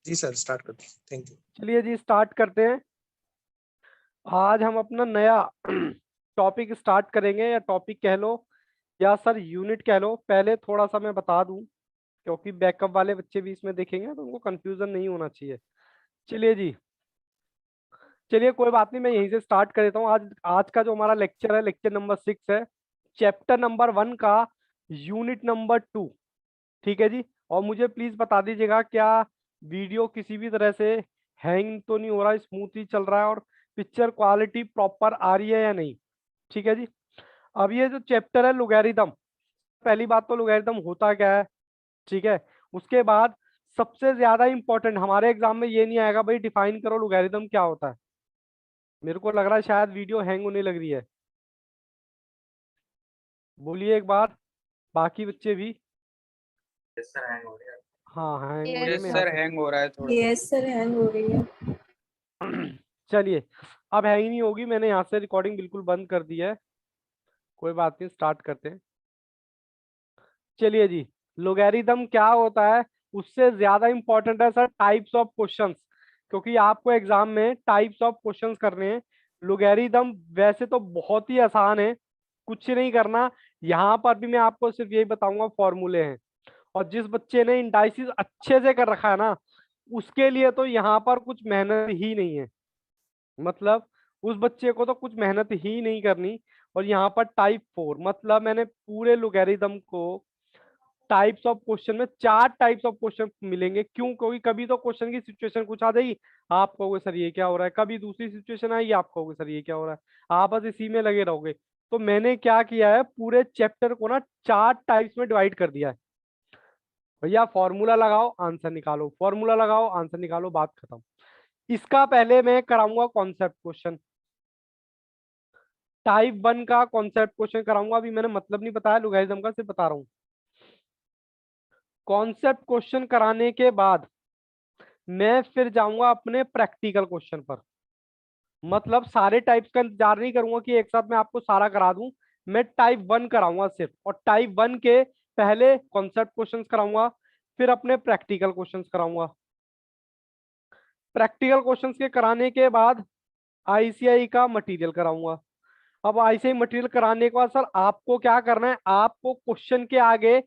जी sir, start करते हैं। Thank you. चलिए जी स्टार्ट करते हैं। आज हम अपना नया टॉपिक स्टार्ट करेंगे, या टॉपिक कह लो या सर यूनिट कह लो। पहले थोड़ा सा मैं बता दूं, क्योंकि बैकअप वाले बच्चे भी इसमें देखेंगे तो उनको कंफ्यूजन नहीं होना चाहिए। चलिए जी, चलिए कोई बात नहीं, मैं यहीं से स्टार्ट कर देता हूँ। आज आज का जो हमारा लेक्चर है, लेक्चर नंबर 6 है, चैप्टर नंबर 1 का यूनिट नंबर 2। ठीक है जी। और मुझे प्लीज बता दीजिएगा, क्या वीडियो किसी भी तरह से हैंग तो नहीं हो रहा, स्मूथली चल रहा है और पिक्चर क्वालिटी प्रॉपर आ रही है या नहीं। ठीक है जी। अब ये जो चैप्टर है लोगैरिथम, पहली बात तो लोगैरिथम होता क्या है, ठीक है। उसके बाद सबसे ज्यादा इंपॉर्टेंट, हमारे एग्जाम में ये नहीं आएगा भाई डिफाइन करो लोगैरिथम क्या होता है। मेरे को लग रहा है शायद वीडियो हैंग होने लग रही है। बोलिए एक बार, बाकी बच्चे भी। यस सर, हैंग हो रहा है। हाँ हैंग हो रही है, यस मैं यहाँ सर, से। हैंग हो रहा है थोड़ा। यस सर, हैंग हो रही है। चलिए, अब हैंग नहीं होगी, मैंने यहाँ से रिकॉर्डिंग बिल्कुल बंद कर दी है। कोई बात नहीं, स्टार्ट करते हैं। चलिए जी, लोगैरिथम क्या होता है, उससे ज्यादा इंपॉर्टेंट है सर टाइप्स ऑफ क्वेश्चंस, क्योंकि आपको एग्जाम में टाइप्स ऑफ क्वेश्चंस करने हैं। लोगैरिथम वैसे तो बहुत ही आसान है, कुछ नहीं करना। यहाँ पर भी मैं आपको सिर्फ यही बताऊंगा, फॉर्मूले हैं। और जिस बच्चे ने इंडाइसिस अच्छे से कर रखा है ना, उसके लिए तो यहाँ पर कुछ मेहनत ही नहीं है। मतलब उस बच्चे को तो कुछ मेहनत ही नहीं करनी। और यहाँ पर टाइप 4, मतलब मैंने पूरे लोगैरिथम को टाइप्स ऑफ क्वेश्चन में 4 टाइप्स ऑफ क्वेश्चन मिलेंगे। क्यों? क्योंकि कभी तो क्वेश्चन की सिचुएशन कुछ आ जाएगी, आप कहोगे सर ये क्या हो रहा है, कभी दूसरी सिचुएशन आएगी, आप कहोगे सर ये क्या हो रहा है, आप बस इसी में लगे रहोगे। तो मैंने क्या किया है, पूरे चैप्टर को ना 4 टाइप्स में डिवाइड कर दिया है। भैया फॉर्मूला लगाओ आंसर निकालो, फॉर्मूला लगाओ आंसर निकालो, बात खत्म। इसका पहले मैं कराऊंगा कॉन्सेप्ट क्वेश्चन, टाइप 1 का कॉन्सेप्ट क्वेश्चन कराऊंगा। अभी मैंने मतलब नहीं बताया लोगैरिथम का, सिर्फ बता रहा हूँ। कॉन्सेप्ट क्वेश्चन कराने के बाद मैं फिर जाऊंगा अपने प्रैक्टिकल क्वेश्चन पर। मतलब सारे टाइप्स का इंतजार नहीं करूंगा कि एक साथ मैं आपको सारा करा दूं। मैं टाइप 1 कराऊंगा सिर्फ, और टाइप 1 के पहले कॉन्सेप्ट क्वेश्चंस कराऊंगा, फिर अपने प्रैक्टिकल क्वेश्चंस कराऊंगा। प्रैक्टिकल क्वेश्चंस के कराने के बाद आईसीआई का मटेरियल कराऊंगा। अब आईसीआई मटेरियल कराने के बाद सर आपको क्या करना है, आपको क्वेश्चन के आगे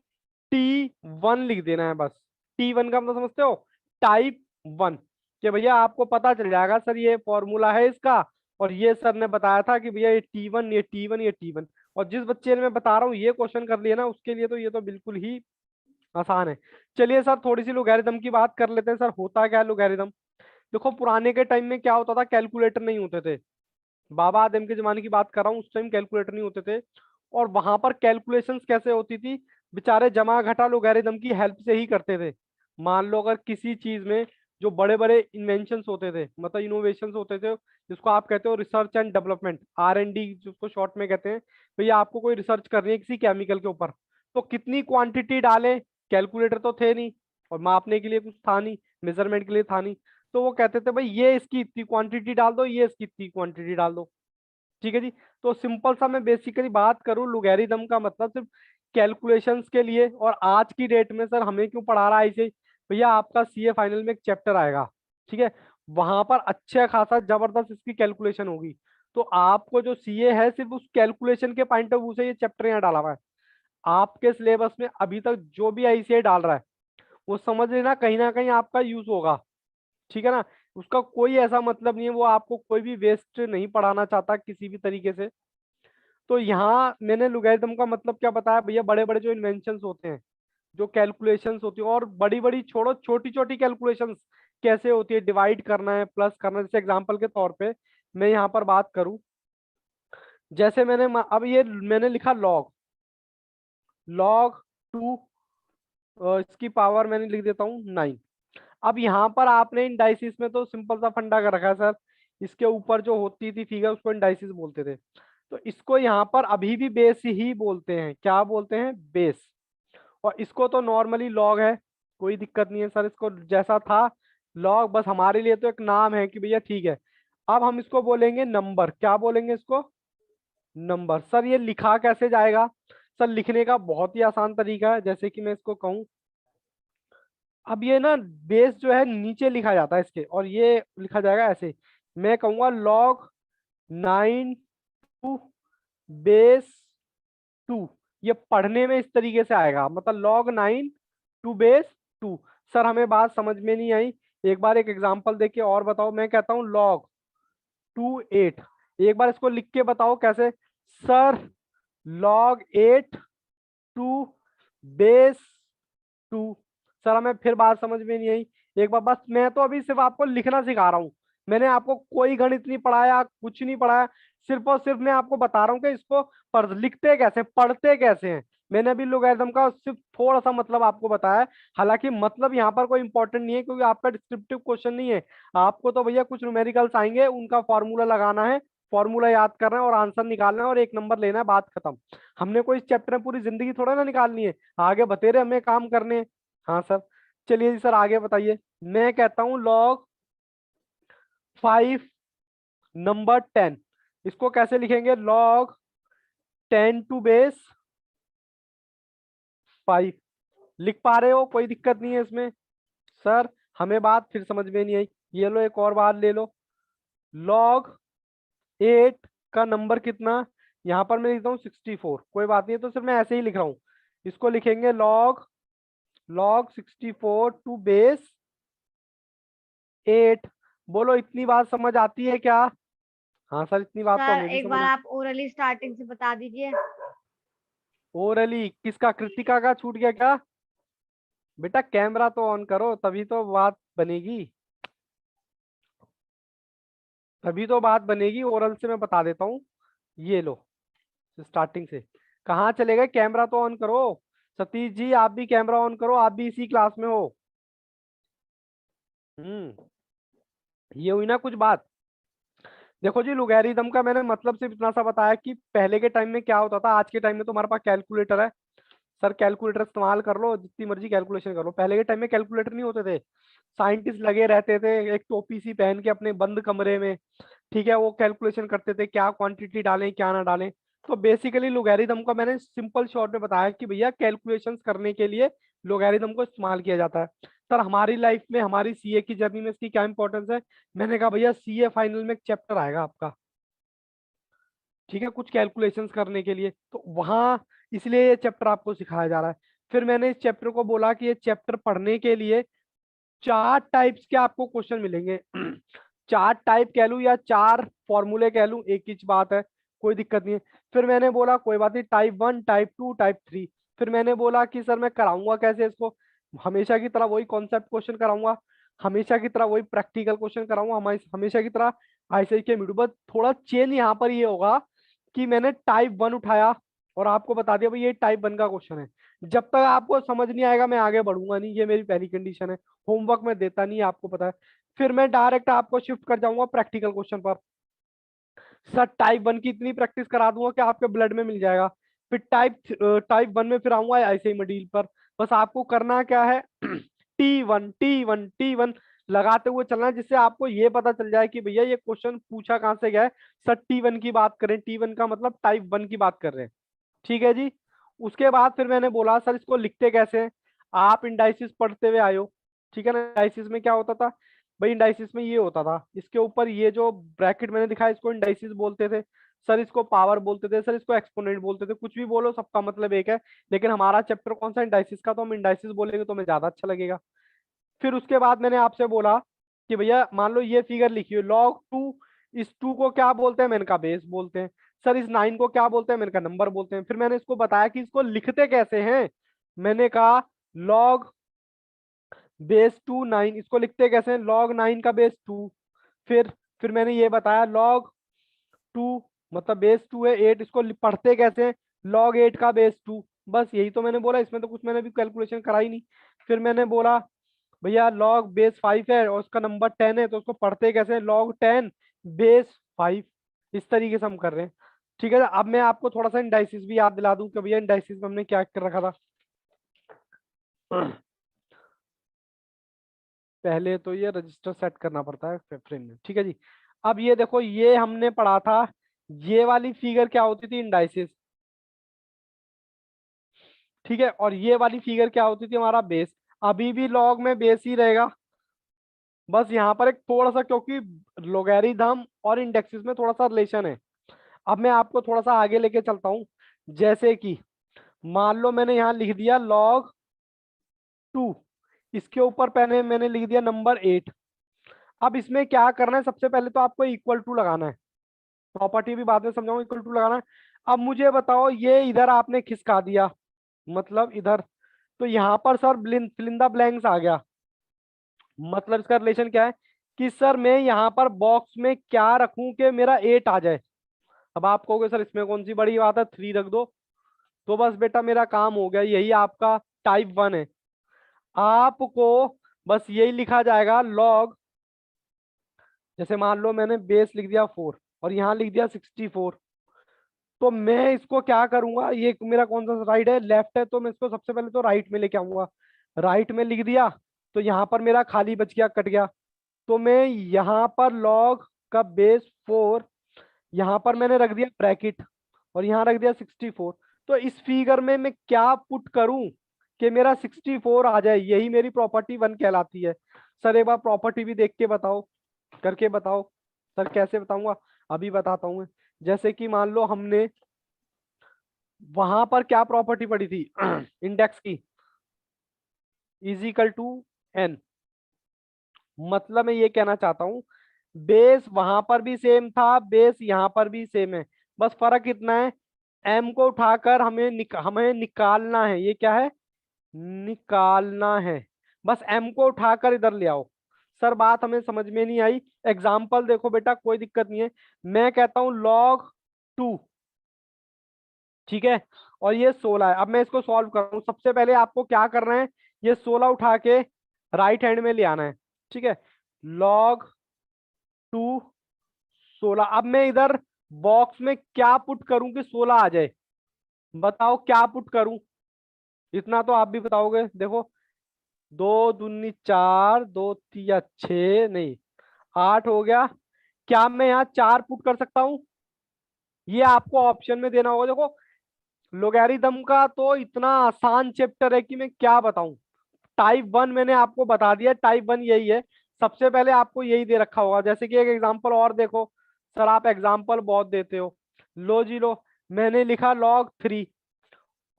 T1 लिख देना है बस। T1 का मतलब समझते हो, टाइप 1। कि भैया आपको पता चल जाएगा सर ये फॉर्मूला है इसका, और ये सर ने बताया था कि भैया ये T1, ये T1, ये T1। और जिस बच्चे ने मैं बता रहा हूँ ये क्वेश्चन कर लिया ना, उसके लिए तो ये तो बिल्कुल ही आसान है। चलिए सर थोड़ी सी लोगैरिथम की बात कर लेते हैं। सर होता क्या है लोगैरिथम, देखो पुराने के टाइम में क्या होता था, कैलकुलेटर नहीं होते थे। बाबा आदम के जमाने की बात कर रहा हूँ, उस टाइम कैलकुलेटर नहीं होते थे। और वहां पर कैलकुलेशंस कैसे होती थी, बेचारे जमा घटा लोगैरिथम की हेल्प से ही करते थे। मान लो अगर किसी चीज में जो बड़े बड़े इन्वेंशंस होते थे, मतलब इनोवेशंस होते थे, जिसको आप कहते हो रिसर्च एंड डेवलपमेंट, R&D जिसको शॉर्ट में कहते हैं। भैया आपको कोई रिसर्च करनी है किसी केमिकल के ऊपर, तो कितनी क्वांटिटी डालें, कैलकुलेटर तो थे नहीं, और मापने के लिए कुछ था नहीं, मेजरमेंट के लिए था नहीं। तो वो कहते थे भाई ये इसकी इतनी क्वांटिटी डाल दो, ये इसकी इतनी क्वांटिटी डाल दो। ठीक है जी। तो सिंपल सा मैं बेसिकली बात करूं, लोगैरिथम का मतलब सिर्फ कैलकुलेशंस के लिए। और आज की डेट में सर हमें क्यों पढ़ा रहा है इसे, भैया आपका सीए फाइनल में एक चैप्टर आएगा, ठीक है, वहां पर अच्छा खासा जबरदस्त इसकी कैलकुलेशन होगी। तो आपको जो सीए है सिर्फ उस कैलकुलेशन के पॉइंट ऑफ व्यू से ये चैप्टर यहाँ डाला हुआ है। आपके सिलेबस में अभी तक जो भी आईसीआई डाल रहा है, वो समझ लेना कहीं ना कहीं आपका यूज होगा। ठीक है ना, उसका कोई ऐसा मतलब नहीं है, वो आपको कोई भी वेस्ट नहीं पढ़ाना चाहता किसी भी तरीके से। तो यहाँ मैंने लोगैरिथम का मतलब क्या बताया भैया, बड़े बड़े जो इन्वेंशंस होते हैं, जो कैलकुलेशंस होती है, और बड़ी बड़ी छोड़ो छोटी छोटी कैलकुलेशंस कैसे होती है, डिवाइड करना है, प्लस करना है। जैसे एग्जांपल के तौर पे मैं यहाँ पर बात करूं, जैसे अब ये मैंने लिखा लॉग, log 2, इसकी पावर मैंने लिख देता हूँ 9। अब यहाँ पर आपने इंडाइसिस में तो सिंपल सा फंडा कर रखा है सर, इसके ऊपर जो होती थी फिगर उसको इंडाइसिस बोलते थे। तो इसको यहाँ पर अभी भी बेस ही बोलते हैं, क्या बोलते हैं, बेस। और इसको तो नॉर्मली लॉग है, कोई दिक्कत नहीं है सर, इसको जैसा था लॉग, बस हमारे लिए तो एक नाम है कि भैया ठीक है। अब हम इसको बोलेंगे नंबर, क्या बोलेंगे इसको, नंबर। सर ये लिखा कैसे जाएगा, सर लिखने का बहुत ही आसान तरीका है। जैसे कि मैं इसको कहूँ अब ये ना बेस जो है नीचे लिखा जाता है इसके, और ये लिखा जाएगा ऐसे। मैं कहूंगा log 9 टू बेस 2। ये पढ़ने में इस तरीके से आएगा, मतलब log 9 टू बेस 2। सर हमें बात समझ में नहीं आई, एक बार एक एग्जांपल देके और बताओ। मैं कहता हूँ log 8। एक बार इसको लिख के बताओ कैसे। Sir log 8 to base 2। Sir हमें फिर बात समझ में नहीं आई, एक बार बस। मैं तो अभी सिर्फ आपको लिखना सिखा रहा हूँ, मैंने आपको कोई गणित नहीं पढ़ाया, कुछ नहीं पढ़ाया। सिर्फ और सिर्फ मैं आपको बता रहा हूँ कि इसको लिखते कैसे, पढ़ते कैसे हैं। मैंने अभी लोगरिथम का सिर्फ थोड़ा सा मतलब आपको बताया है। हालांकि मतलब यहाँ पर कोई इंपॉर्टेंट नहीं है, क्योंकि आपका डिस्क्रिप्टिव क्वेश्चन नहीं है। आपको तो भैया कुछ न्यूमेरिकल्स आएंगे, उनका फॉर्मूला लगाना है, फॉर्मूला याद करना है और आंसर निकालना है और 1 नंबर लेना है, बात खत्म। हमने कोई इस चैप्टर में पूरी जिंदगी थोड़ा ना निकालनी है, आगे बतेरे हमें काम करने हैं। हाँ सर। चलिए जी सर आगे बताइए। मैं कहता हूँ log 5 नंबर 10। इसको कैसे लिखेंगे? log 10 to base 5। लिख पा रहे हो? कोई दिक्कत नहीं है इसमें? सर हमें बात फिर समझ में नहीं आई। ये लो एक और बात ले लो। log 8 का नंबर कितना? यहाँ पर मैं लिखता हूँ 64, कोई बात नहीं है, तो सिर्फ मैं ऐसे ही लिख रहा हूँ। इसको लिखेंगे log 64 टू बेस 8। बोलो इतनी बात समझ आती है क्या? हाँ सर इतनी बात तो सर हमें भी एक समझ बार आ। आप ओरली स्टार्टिंग से बता दीजिए। ओरली किसका? कृतिका का छूट गया क्या? बेटा कैमरा तो ऑन करो, तभी तो बात बनेगी, तभी तो बात बनेगी। ओरल से मैं बता देता हूँ। ये लो स्टार्टिंग से। कहाँ चले गए? कैमरा तो ऑन करो। सतीश जी आप भी कैमरा ऑन करो, आप भी इसी क्लास में हो। ये हुई ना कुछ बात। देखो जी लोगैरिथम का मैंने मतलब सिर्फ इतना सा बताया कि पहले के टाइम में क्या होता था। आज के टाइम में तो हमारे पास कैलकुलेटर है। सर कैलकुलेटर इस्तेमाल कर लो, जितनी मर्जी कैलकुलेशन कर लो। पहले के टाइम में कैलकुलेटर नहीं होते थे, साइंटिस्ट लगे रहते थे एक टोपी सी पहन के अपने बंद कमरे में, ठीक है, वो कैलकुलेशन करते थे क्या क्वांटिटी डालें क्या ना डालें। तो बेसिकली लोगैरिथम का मैंने सिंपल शॉर्ट में बताया कि भैया कैलकुलेशंस करने के लिए लोगैरिथम को इस्तेमाल किया जाता है। सर हमारी लाइफ में, हमारी सीए की जर्नी में इसकी क्या इंपॉर्टेंस है? मैंने कहा भैया सीए फाइनल में एक चैप्टर आएगा आपका, ठीक है, कुछ कैलकुलेशंस करने के लिए, तो वहां इसलिए ये चैप्टर आपको सिखाया जा रहा है। फिर मैंने इस चैप्टर को बोला कि ये चैप्टर पढ़ने के लिए 4 टाइप्स के आपको क्वेश्चन मिलेंगे। 4 टाइप कह लूं या 4 फॉर्मूले कह लूं, एक ही बात है, कोई दिक्कत नहीं है। फिर मैंने बोला कोई बात नहीं, टाइप 1 टाइप 2 टाइप 3। फिर मैंने बोला कि सर मैं कराऊंगा कैसे इसको? हमेशा की तरह वही कॉन्सेप्ट क्वेश्चन कराऊंगा, हमेशा की तरह वही प्रैक्टिकल क्वेश्चन कराऊंगा, हमेशा की तरह आईसीआई के मीडू। बस थोड़ा चेंज यहाँ पर ये होगा कि मैंने टाइप 1 उठाया और आपको बता दिया भाई ये टाइप 1 का क्वेश्चन है। जब तक आपको समझ नहीं आएगा मैं आगे बढ़ूंगा नहीं, ये मेरी पहली कंडीशन है। होमवर्क में देता नहीं है, आपको पता है। फिर मैं डायरेक्ट आपको शिफ्ट कर जाऊंगा प्रैक्टिकल क्वेश्चन पर। सर टाइप 1 की इतनी प्रैक्टिस करा दूंगा कि आपके ब्लड में मिल जाएगा। फिर टाइप 1 में फिर आऊंगा ऐसे ही मॉड्यूल पर। बस आपको करना क्या है, T1 लगाते हुए चलना है, जिससे आपको ये पता चल जाए कि भैया ये क्वेश्चन पूछा कहाँ से गया है। सर T1 की बात करें, T1 का मतलब टाइप 1 की बात कर रहे हैं, ठीक है जी। उसके बाद फिर मैंने बोला सर इसको लिखते कैसे हैं? आप इंडाइसिस पढ़ते हुए आयो, ठीक है ना। इंडाइसिस में क्या होता था भाई? इंडाइसिस में ये होता था, इसके ऊपर ये जो ब्रैकेट मैंने दिखाया इसको इंडाइसिस बोलते थे। सर इसको पावर बोलते थे, सर इसको एक्सपोनेंट बोलते थे, कुछ भी बोलो सबका मतलब एक है। लेकिन हमारा चैप्टर कौन सा? इंडाइसिस का, तो हम इंडाइसिस बोलेंगे तो हमें ज्यादा अच्छा लगेगा। फिर उसके बाद मैंने आपसे बोला कि भैया मान लो ये फिगर लिखी है log 2, इस 2 को क्या बोलते हैं? मैंने कहा बेस बोलते हैं। सर इस 9 को क्या बोलते हैं? मैंने कहा नंबर बोलते हैं। फिर मैंने इसको बताया कि इसको लिखते कैसे हैं। मैंने कहा log बेस 2 9, इसको लिखते कैसे हैं? log 9 का बेस 2। फिर फिर मैंने ये बताया log 2 मतलब बेस 2 है 8, इसको पढ़ते कैसे हैं? log 8 का बेस 2। बस यही तो मैंने बोला, इसमें तो कुछ मैंने भी कैलकुलेशन कराई नहीं। फिर मैंने बोला भैया log बेस 5 है और उसका नंबर 10 है, तो उसको पढ़ते कैसे हैं? log 10 base 5। इस तरीके से हम कर रहे हैं, ठीक है। अब मैं आपको थोड़ा सा इंडाइसिस भी याद दिला दूं कि भैया इंडाइसिस में हमने क्या कर रखा था। पहले तो ये रजिस्टर सेट करना पड़ता है फ्रेम में, ठीक है जी। अब ये देखो, ये हमने पढ़ा था, ये वाली फिगर क्या होती थी? इंडाइसिस, ठीक है। और ये वाली फिगर क्या होती थी? हमारा बेस। अभी भी लॉग में बेस ही रहेगा, बस यहाँ पर एक थोड़ा सा, क्योंकि लोगैरिथम और इंडेक्सेस में थोड़ा सा रिलेशन है। अब मैं आपको थोड़ा सा आगे लेके चलता हूँ। जैसे कि मान लो मैंने यहाँ लिख दिया log 2, इसके ऊपर मैंने लिख दिया नंबर 8। अब इसमें क्या करना है, सबसे पहले तो आपको इक्वल टू लगाना है, प्रॉपर्टी भी बाद में समझाऊंगा, इक्वल टू लगाना है। अब मुझे बताओ, ये इधर आपने खिसका दिया, मतलब इधर, तो यहाँ पर sir fill in the blanks आ गया। मतलब इसका रिलेशन क्या है कि सर मैं यहाँ पर बॉक्स में क्या रखूं कि मेरा 8 आ जाए। अब आप कहोगे सर इसमें कौन सी बड़ी बात है, 3 रख दो, तो बस बेटा मेरा काम हो गया, यही आपका टाइप 1 है। आपको बस यही लिखा जाएगा लॉग, जैसे मान लो मैंने बेस लिख दिया 4 और यहाँ लिख दिया 64, तो मैं इसको क्या करूंगा, ये मेरा कौन सा राइट है, लेफ्ट है, तो मैं इसको सबसे पहले तो राइट में लेके आऊंगा। राइट में लिख दिया तो यहाँ पर मेरा खाली बच गया, कट गया। तो मैं यहाँ पर लॉग का बेस 4, यहाँ पर मैंने रख दिया ब्रैकेट और यहाँ रख दिया 64। तो इस फिगर में मैं क्या पुट करूं कि मेरा 64 आ जाए, यही मेरी प्रॉपर्टी 1 कहलाती है। सर एक बार प्रॉपर्टी भी देख के बताओ, करके बताओ। सर कैसे बताऊंगा, अभी बताता हूँ मैं। जैसे कि मान लो हमने वहां पर क्या प्रॉपर्टी पड़ी थी इंडेक्स की, इज इक्वल टू n। मतलब मैं ये कहना चाहता हूँ, बेस वहां पर भी सेम था, बेस यहाँ पर भी सेम है, बस फर्क इतना है, m को उठाकर हमें निकालना है। ये क्या है, निकालना है, बस m को उठाकर इधर ले आओ। सर बात हमें समझ में नहीं आई, एग्जाम्पल देखो बेटा, कोई दिक्कत नहीं है। मैं कहता हूँ log 2, ठीक है, और ये 16 है। अब मैं इसको सॉल्व कर रहा हूँ। सबसे पहले आपको क्या करना है, ये 16 उठा के राइट हैंड में ले आना है, ठीक है। log 2 16। अब मैं इधर बॉक्स में क्या पुट करूं कि 16 आ जाए, बताओ क्या पुट करूं। इतना तो आप भी बताओगे, देखो, 2 दूनी 4, 2 तिया 6, नहीं 8 हो गया। क्या मैं यहाँ 4 पुट कर सकता हूँ, ये आपको ऑप्शन में देना होगा। देखो लोगैरिथम का तो इतना आसान चैप्टर है कि मैं क्या बताऊं। टाइप 1 मैंने आपको बता दिया, टाइप 1 यही है। सबसे पहले आपको यही दे रखा होगा। जैसे कि एक एग्जांपल और देखो, सर आप एग्जांपल बहुत देते हो। लो जी लो, मैंने लिखा log 3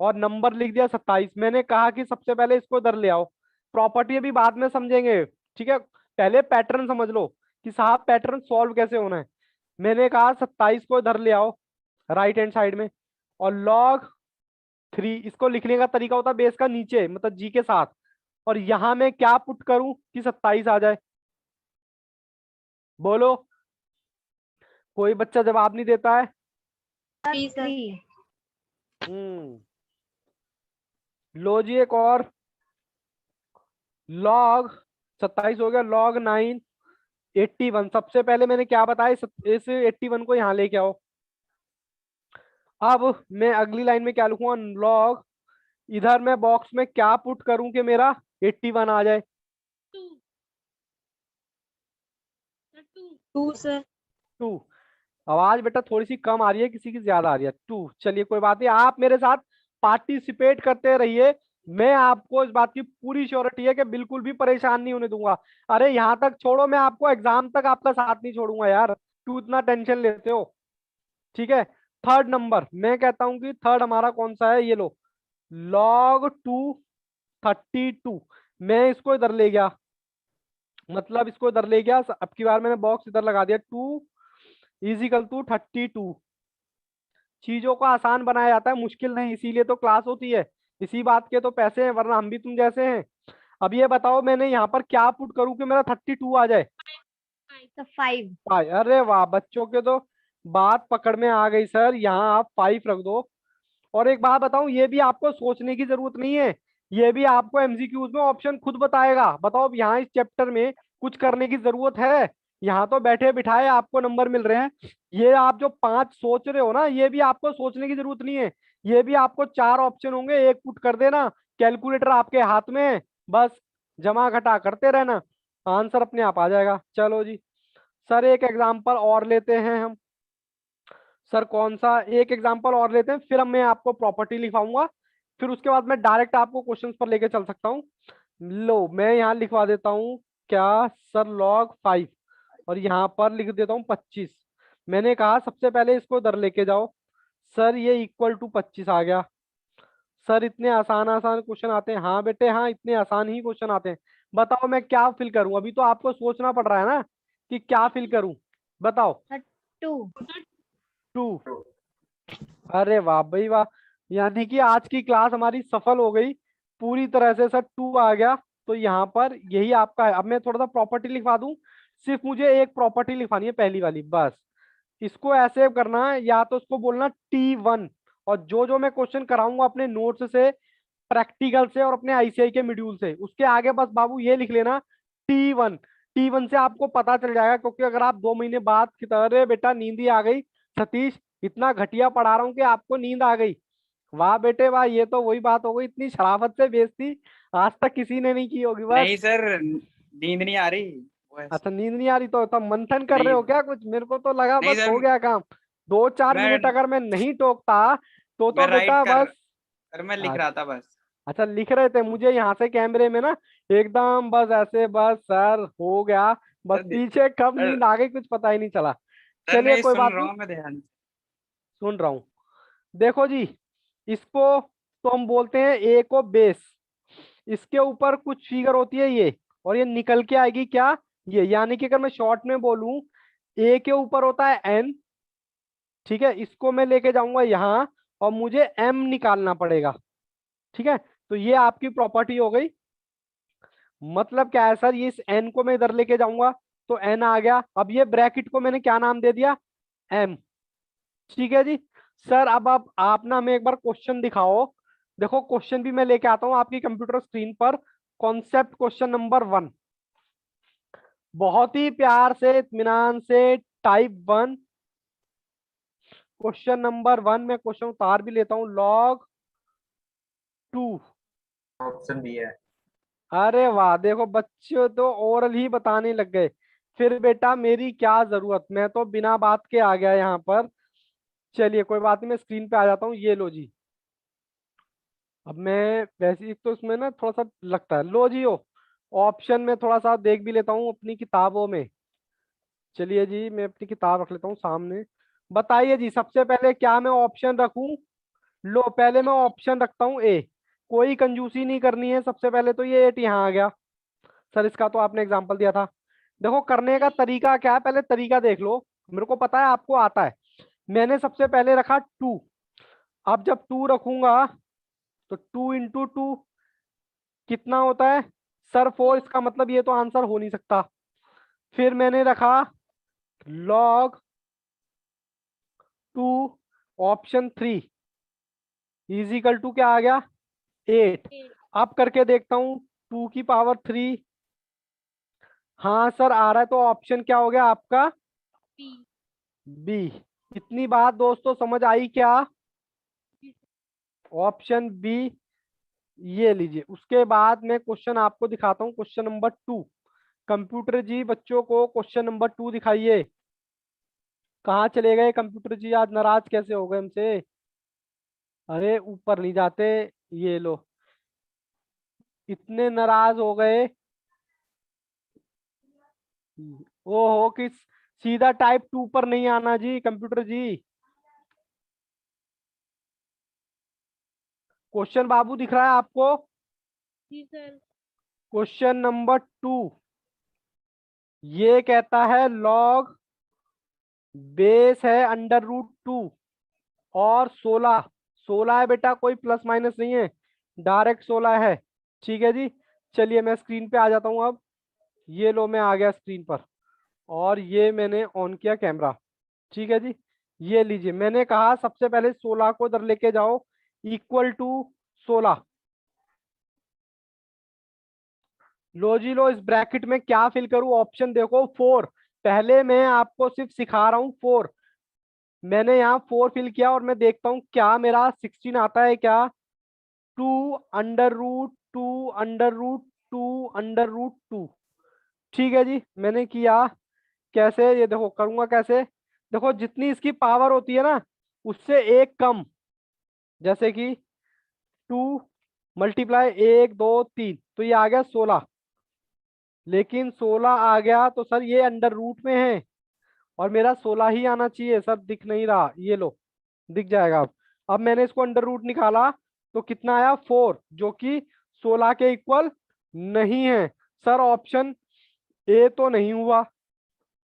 और नंबर लिख दिया 27। मैंने कहा कि सबसे पहले इसको इधर ले आओ, प्रॉपर्टी अभी बाद में समझेंगे, ठीक है, पहले पैटर्न समझ लो कि साहब पैटर्न सॉल्व कैसे होना है। मैंने कहा 27 को इधर ले आओ राइट हैंड साइड में, और log 3 इसको लिखने का तरीका होता है बेस का नीचे, मतलब जी के साथ, और यहां मैं क्या पुट करूं कि 27 आ जाए, बोलो। कोई बच्चा जवाब नहीं देता है। Three sir. लो जी एक और, log 27 हो गया, log 9 81। सबसे पहले मैंने क्या बताया, इस 81 को यहाँ लेके आओ। अब मैं अगली लाइन में क्या लिखूंगा, log, इधर मैं बॉक्स में क्या पुट करूं कि मेरा 81 आ जाए, 2 सर। 2। आवाज बेटा थोड़ी सी कम आ रही है, किसी की ज्यादा आ रही है, 2। चलिए कोई बात नहीं, आप मेरे साथ पार्टिसिपेट करते रहिए। मैं आपको इस बात की पूरी श्योरिटी है कि बिल्कुल भी परेशान नहीं होने दूंगा। अरे यहाँ तक छोड़ो, मैं आपको एग्जाम तक आपका साथ नहीं छोड़ूंगा यार, क्यों इतना टेंशन लेते हो, ठीक है। थर्ड नंबर, मैं कहता हूं कि थर्ड हमारा कौन सा है, ये लो, log 2 32। मैं इसको इधर ले गया, मतलब इसको इधर ले गया, अब की बार मैंने बॉक्स इधर लगा दिया, 2 = 32। चीजों को आसान बनाया जाता है, मुश्किल नहीं, इसीलिए तो क्लास होती है, इसी बात के तो पैसे हैं, वरना हम भी तुम जैसे हैं। अब ये बताओ मैंने यहाँ पर क्या पुट करूं कि मेरा 32 आ जाए, 5। अरे वाह, बच्चों के तो बात पकड़ में आ गई सर, यहाँ आप 5 रख दो। और एक बात बताऊं, ये भी आपको सोचने की जरूरत नहीं है, ये भी आपको एमसीक्यूज में ऑप्शन खुद बताएगा। बताओ अब यहाँ इस चैप्टर में कुछ करने की जरूरत है, यहाँ तो बैठे बिठाए आपको नंबर मिल रहे हैं। ये आप जो 5 सोच रहे हो ना, ये भी आपको सोचने की जरूरत नहीं है, ये भी आपको 4 ऑप्शन होंगे, एक पुट कर देना, कैलकुलेटर आपके हाथ में है, बस जमा घटा करते रहना, आंसर अपने आप आ जाएगा। चलो जी सर, एक एग्जाम्पल और लेते हैं हम। सर कौन सा, एक एग्जांपल और लेते हैं, फिर मैं आपको प्रॉपर्टी लिखवाऊंगा, फिर उसके बाद मैं डायरेक्ट आपको क्वेश्चंस पर लेके चल सकता हूँ। लो मैं यहाँ लिखवा देता हूँ क्या सर, log 5 और यहाँ पर लिख देता हूँ 25। मैंने कहा सबसे पहले इसको इधर लेके जाओ। सर ये इक्वल टू 25 आ गया। सर इतने आसान आसान क्वेश्चन आते हैं? हाँ बेटे हाँ, इतने आसान ही क्वेश्चन आते हैं। बताओ मैं क्या फिल करूं? अभी तो आपको सोचना पड़ रहा है ना कि क्या फिल करूं। बताओ। 2 टू। अरे वाह भाई वाह, यानी कि आज की क्लास हमारी सफल हो गई पूरी तरह से। सर 2 आ गया, तो यहाँ पर यही आपका है। अब मैं थोड़ा सा प्रॉपर्टी लिखवा दूं। सिर्फ मुझे एक प्रॉपर्टी लिखवानी है, पहली वाली बस। इसको ऐसे करना है, या तो उसको बोलना T1, और जो जो मैं क्वेश्चन कराऊंगा अपने नोट्स से, प्रैक्टिकल से और अपने आईसीआई के मॉड्यूल से, उसके आगे बस बाबू ये लिख लेना T1। T1 से आपको पता चल जाएगा, क्योंकि अगर आप 2 महीने बाद अरे बेटा नींद ही आ गई सतीश, इतना घटिया पढ़ा रहा हूँ कि आपको नींद आ गई। वाह बेटे वाह, ये तो वही बात हो गई, इतनी शराफत से बेइज्जती आज तक किसी ने नहीं की होगी। बस। नहीं सर, नींद नहीं आ रही वो अच्छा नींद नहीं आ रही तो तब मंथन कर रहे नहीं। हो क्या कुछ? मेरे को तो लगा नहीं बस सर, हो गया काम। 2-4 मिनट मैं अगर मैं नहीं टोकता तो मैं राइट बेटा कर बस। सर, मैं लिख आ- रहा था बस। अच्छा लिख रहे थे, मुझे यहाँ से कैमरे में ना एकदम बस ऐसे, बस सर हो गया, बस सर पीछे कब सर, नींद आ गई कुछ पता ही नहीं चला। सर चलिए नहीं कोई सुन बात रहा नहीं, हूँ मैं ध्यान से। सुन रहा हूँ। देखो जी, इसको तो हम बोलते हैं ए को बेस। इसके ऊपर कुछ फिगर होती है ये, और ये निकल के आएगी क्या, ये। यानी कि अगर मैं शॉर्ट में बोलूं, ए के ऊपर होता है एन, ठीक है, इसको मैं लेके जाऊंगा यहाँ, और मुझे एम निकालना पड़ेगा। ठीक है, तो ये आपकी प्रॉपर्टी हो गई। मतलब क्या है सर, ये इस एन को मैं इधर लेके जाऊंगा तो एन आ गया। अब ये ब्रैकेट को मैंने क्या नाम दे दिया, एम। ठीक है जी। सर अब आप ना हमें एक बार क्वेश्चन दिखाओ। देखो क्वेश्चन भी मैं लेके आता हूँ आपकी कंप्यूटर स्क्रीन पर। कॉन्सेप्ट क्वेश्चन नंबर 1, बहुत ही प्यार से इत्मीनान से टाइप 1। क्वेश्चन नंबर 1 में क्वेश्चन उतार भी लेता हूँ, log 2। ऑप्शन भी है। अरे वाह, देखो बच्चे तो ओरल ही बताने लग गए। फिर बेटा मेरी क्या जरूरत, मैं तो बिना बात के आ गया यहाँ पर। चलिए कोई बात नहीं, मैं स्क्रीन पे आ जाता हूँ। ये लो जी। अब मैं वैसे ही तो इसमें ना थोड़ा सा लगता है, लो जी ओ। ऑप्शन में थोड़ा सा देख भी लेता हूँ अपनी किताबों में। चलिए जी, मैं अपनी किताब रख लेता हूँ सामने। बताइए जी, सबसे पहले क्या मैं ऑप्शन रखूं? लो पहले मैं ऑप्शन रखता हूँ ए। कोई कंजूसी नहीं करनी है, सबसे पहले तो ये 8 यहाँ आ गया। सर इसका तो आपने एग्जाम्पल दिया था। देखो करने का तरीका क्या है, पहले तरीका देख लो। मेरे को पता है आपको आता है। मैंने सबसे पहले रखा 2। अब जब 2 रखूंगा तो 2 × 2 कितना होता है सर, 4। इसका मतलब ये तो आंसर हो नहीं सकता। फिर मैंने रखा log 2 ऑप्शन 3 इजिकल टू क्या आ गया, 8। अब करके देखता हूँ 2 की पावर 3। हाँ सर आ रहा है, तो ऑप्शन क्या हो गया आपका, बी। इतनी बात दोस्तों समझ आई क्या? Option B. ये लीजिए, उसके बाद मैं क्वेश्चन आपको दिखाता हूँ, क्वेश्चन नंबर 2। कंप्यूटर जी बच्चों को क्वेश्चन नंबर 2 दिखाइए। कहाँ चले गए कंप्यूटर जी, आज नाराज कैसे हो गए हमसे? अरे ऊपर नहीं जाते। ये लो, इतने नाराज हो गए। ओहो, किस सीधा टाइप 2 पर नहीं आना जी कंप्यूटर जी। क्वेश्चन बाबू दिख रहा है आपको? जी सर। क्वेश्चन नंबर 2 ये कहता है लॉग बेस है √2 और 16। 16 है बेटा, कोई प्लस माइनस नहीं है, डायरेक्ट 16 है। ठीक है जी। चलिए मैं स्क्रीन पे आ जाता हूँ अब। ये लो मैं आ गया स्क्रीन पर, और ये मैंने ऑन किया कैमरा। ठीक है जी। ये लीजिए, मैंने कहा सबसे पहले 16 को इधर लेके जाओ, इक्वल टू 16। लो जी लो, इस ब्रैकेट में क्या फिल करूं? ऑप्शन देखो 4। पहले मैं आपको सिर्फ सिखा रहा हूं 4। मैंने यहाँ 4 फिल किया, और मैं देखता हूँ क्या मेरा 16 आता है क्या। 2 √2 √2 ठीक है जी, मैंने किया। कैसे, ये देखो करूंगा कैसे। देखो जितनी इसकी पावर होती है ना, उससे एक कम। जैसे कि 2 मल्टीप्लाई 1 2 3, तो ये आ गया 16। लेकिन 16 आ गया तो सर ये अंडर रूट में है और मेरा 16 ही आना चाहिए सर, दिख नहीं रहा, ये लो दिख जाएगा अब मैंने इसको अंडर रूट निकाला तो कितना आया 4, जो कि 16 के इक्वल नहीं है। सर ऑप्शन ए तो नहीं हुआ,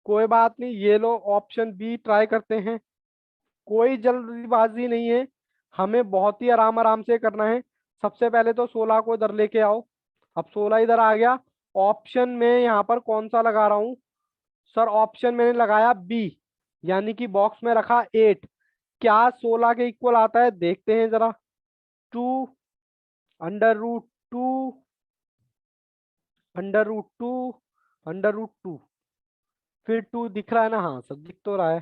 कोई बात नहीं, ये लो ऑप्शन बी ट्राई करते हैं। कोई जल्दबाजी नहीं है, हमें बहुत ही आराम आराम से करना है। सबसे पहले तो 16 को इधर लेके आओ। अब 16 इधर आ गया। ऑप्शन में यहाँ पर कौन सा लगा रहा हूँ सर? ऑप्शन मैंने लगाया बी, यानी कि बॉक्स में रखा 8। क्या 16 के इक्वल आता है देखते हैं जरा। 2 under root 2 under root 2 under root 2, फिर 2 दिख रहा है ना? हाँ सर दिख तो रहा है।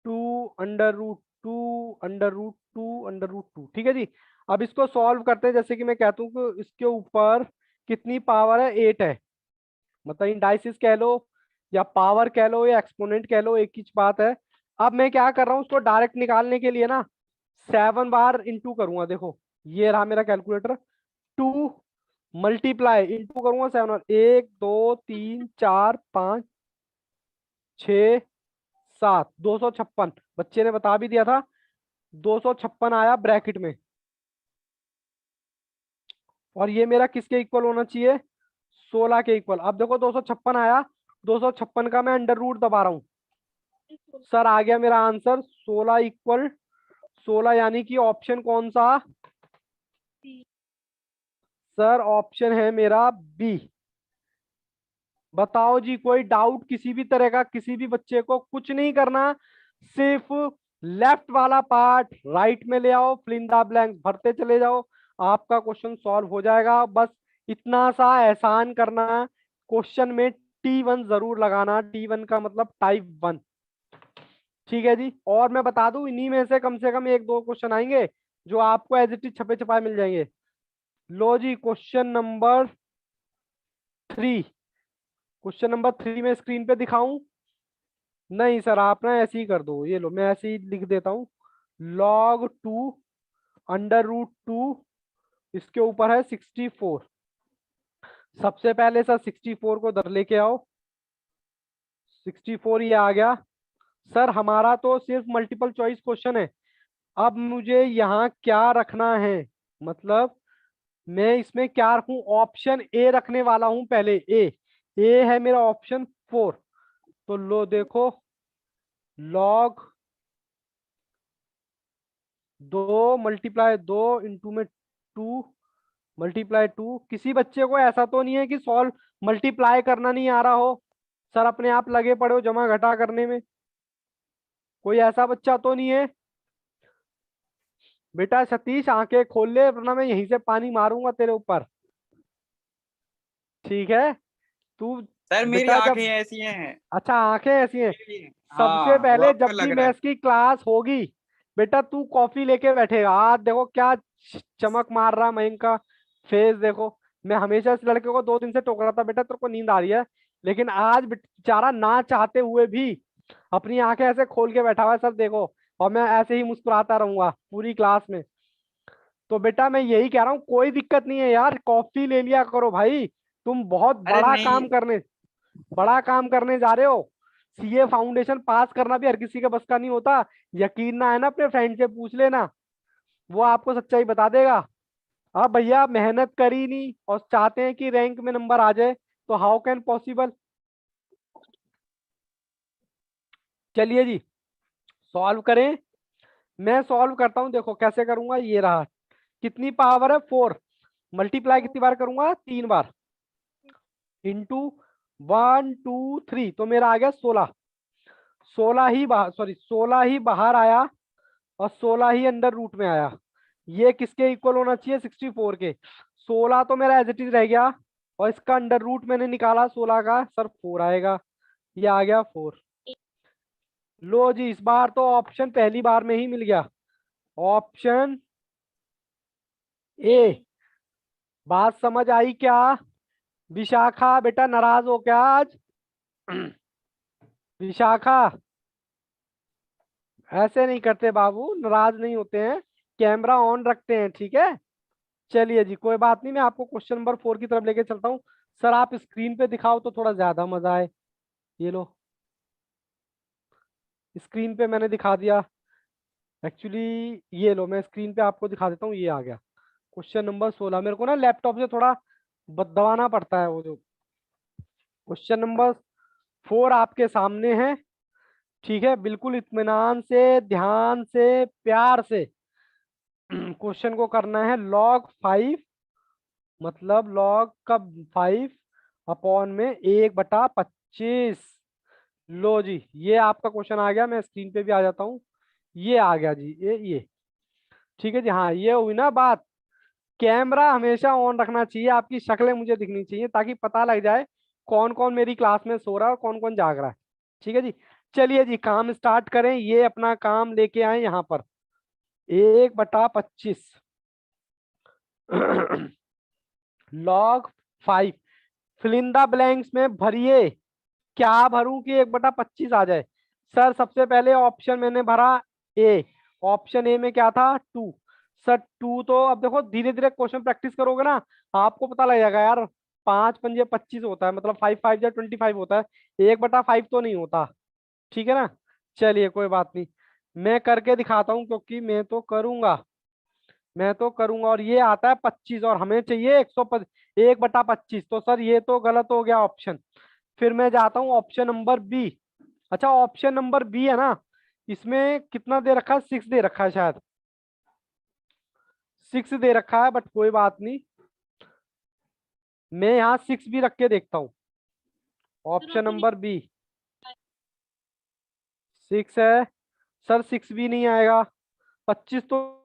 2 under root 2 under root 2 under root 2, ठीक है जी। अब इसको सॉल्व करते हैं। जैसे कि मैं कहता हूँ कि इसके ऊपर कितनी पावर है? 8 है, मतलब इंडाइसिस कह लो या पावर कह लो या एक्सपोनेंट कह लो, एक ही बात है। अब मैं क्या कर रहा हूँ, उसको डायरेक्ट निकालने के लिए ना 7 बार इंटू करूंगा। देखो ये रहा मेरा कैलकुलेटर। 2 मल्टीप्लाई इंटू करूंगा 7 बार, 1 2 3 4 5 6 7, 256। बच्चे ने बता भी दिया था 256 आया ब्रैकेट में। और ये मेरा किसके इक्वल होना चाहिए? 16 के इक्वल। अब देखो 256 आया, 256 का मैं अंडर रूट दबा रहा हूँ। सर आ गया मेरा आंसर 16 इक्वल 16, यानी कि ऑप्शन कौन सा? सर ऑप्शन है मेरा बी। बताओ जी, कोई डाउट किसी भी तरह का? किसी भी बच्चे को कुछ नहीं करना, सिर्फ लेफ्ट वाला पार्ट राइट में ले आओ, फिल इन द ब्लैंक्स भरते चले जाओ, आपका क्वेश्चन सॉल्व हो जाएगा। बस इतना सा एहसान करना, क्वेश्चन में T1 जरूर लगाना। T1 का मतलब टाइप 1, ठीक है जी। और मैं बता दूं, इन्हीं में से कम 1 2 क्वेश्चन आएंगे जो आपको एज इट इज छपे छपाए मिल जाएंगे। लो जी क्वेश्चन नंबर 3। क्वेश्चन नंबर 3 में स्क्रीन पे दिखाऊं? नहीं सर, आप ना ऐसे ही कर दो, ये लो मैं ऐसे ही लिख देता हूँ। log 2 अंडर रूट 2, इसके ऊपर है 64। सबसे पहले सर 64 को इधर लेके आओ। 64 ये आ गया। सर हमारा तो सिर्फ मल्टीपल चॉइस क्वेश्चन है, अब मुझे यहाँ क्या रखना है? मतलब मैं इसमें क्या रखूं? ऑप्शन ए रखने वाला हूं पहले। ए है मेरा ऑप्शन 4। तो लो देखो, log 2 मल्टीप्लाई 2 इंटू में 2 मल्टीप्लाई 2। किसी बच्चे को ऐसा तो नहीं है कि सॉल्व मल्टीप्लाई करना नहीं आ रहा हो? सर अपने आप लगे पड़े हो जमा घटा करने में, कोई ऐसा बच्चा तो नहीं है? बेटा सतीश आंखें खोल ले, वरना मैं यहीं से पानी मारूंगा तेरे ऊपर, ठीक है? तू सर मेरी बेटा आंखें जब, ऐसी हैं। अच्छा आंखें ऐसी हैं। मेरी- सबसे हाँ वो पहले आपको जब भी लग रहा है। मैथ्स की क्लास होगी बेटा, तू कॉफी लेके बैठेगा। आज देखो क्या चमक मार रहा मयंक का फेस, देखो। मैं हमेशा इस लड़के को 2 दिन से टोक रहा था, बेटा तेरे को नींद आ रही है, लेकिन आज बेचारा ना चाहते हुए भी अपनी आंखें ऐसे खोल के बैठा हुआ है, सब देखो। और मैं ऐसे ही मुस्कुराता रहूंगा पूरी क्लास में। तो बेटा मैं यही कह रहा हूँ, कोई दिक्कत नहीं है यार, कॉफी ले लिया करो भाई। तुम बहुत अरे नहीं। बड़ा काम करने जा रहे हो। सीए फाउंडेशन पास करना भी हर किसी के बस का नहीं होता। यकीन ना है ना, अपने फ्रेंड से पूछ लेना, वो आपको सच्चाई बता देगा। अब भैया मेहनत करी नहीं और चाहते हैं कि रैंक में नंबर आ जाए, तो हाउ कैन पॉसिबल? चलिए जी सॉल्व करें। मैं सॉल्व करता हूं, देखो कैसे करूंगा। ये रहा, कितनी पावर है? 4। मल्टीप्लाई कितनी बार करूंगा? 3 बार। इंटू 1 2 3, तो मेरा आ गया 16। 16 ही बाहर, सॉरी 16 ही बाहर आया और 16 ही अंदर रूट में आया। ये किसके इक्वल होना चाहिए? 64 के। 16 तो मेरा एज इट इज रह गया और इसका अंडर रूट मैंने निकाला 16 का, सर 4 आएगा। ये आ गया 4। लो जी इस बार तो ऑप्शन पहली बार में ही मिल गया, ऑप्शन ए। बात समझ आई क्या? विशाखा बेटा नाराज हो क्या आज? विशाखा ऐसे नहीं करते बाबू, नाराज नहीं होते हैं, कैमरा ऑन रखते हैं, ठीक है? चलिए जी, कोई बात नहीं, मैं आपको क्वेश्चन नंबर 4 की तरफ लेके चलता हूँ। सर आप स्क्रीन पे दिखाओ तो थोड़ा ज्यादा मजा आए। ये लो, स्क्रीन पे मैंने दिखा दिया। एक्चुअली ये लो, मैं स्क्रीन पे आपको दिखा देता हूँ, ये आ गया क्वेश्चन नंबर 16। मेरे को ना लैपटॉप से थोड़ा दबाना पड़ता है वो जो। क्वेश्चन नंबर 4 आपके सामने है। ठीक है, बिल्कुल इत्मीनान से, ध्यान से, प्यार से क्वेश्चन को करना है। log 5 मतलब log का 5 अपॉन में 1/25। लो जी, ये आपका क्वेश्चन आ गया। मैं स्क्रीन पे भी आ जाता हूँ। ये आ गया जी, ये ठीक है जी। हाँ, ये हुई ना बात। कैमरा हमेशा ऑन रखना चाहिए, आपकी शक्लें मुझे दिखनी चाहिए ताकि पता लग जाए कौन कौन मेरी क्लास में सो रहा है और कौन कौन जाग रहा है। ठीक है जी, चलिए जी काम स्टार्ट करें। ये अपना काम लेके आए यहाँ पर 1/25 log 5। Fill in the blanks में भरिए। क्या भरूं कि 1/25 आ जाए? सर सबसे पहले ऑप्शन मैंने भरा ए। ऑप्शन ए में क्या था? 2। सर 2 तो अब देखो धीरे धीरे क्वेश्चन प्रैक्टिस करोगे ना, आपको पता लग जाएगा यार। 5×5 = 25 होता है, मतलब 5×5 = 25 होता है, 1/5 तो नहीं होता। ठीक है ना? चलिए कोई बात नहीं, मैं करके दिखाता हूँ क्योंकि मैं तो करूंगा और ये आता है 25 और हमें चाहिए 1/25। तो सर ये तो गलत हो गया ऑप्शन। फिर मैं जाता हूँ ऑप्शन नंबर बी। अच्छा, ऑप्शन नंबर बी है ना, इसमें कितना दे रखा है? 6 दे रखा है शायद। 6 दे रखा है, बट कोई बात नहीं, मैं यहाँ 6 भी रख के देखता हूँ। ऑप्शन नंबर बी 6 है। सर 6 भी नहीं आएगा, 25 तो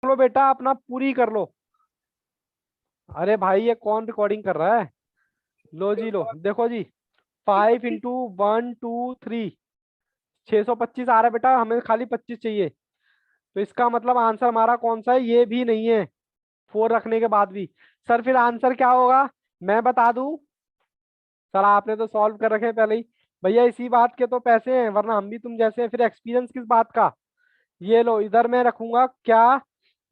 लो बेटा, अपना पूरी कर लो। अरे भाई ये कौन रिकॉर्डिंग कर रहा है? लो जी, लो देखो जी, 5 × 1 2 3 625 आ रहा है बेटा, हमें खाली 25 चाहिए। तो इसका मतलब आंसर हमारा कौन सा है? ये भी नहीं है, 4 रखने के बाद भी। सर फिर आंसर क्या होगा, मैं बता दूं? सर आपने तो सॉल्व कर रखे हैं पहले ही। भैया इसी बात के तो पैसे हैं, वरना हम भी तुम जैसे हैं, फिर एक्सपीरियंस किस बात का? ये लो, इधर मैं रखूंगा क्या?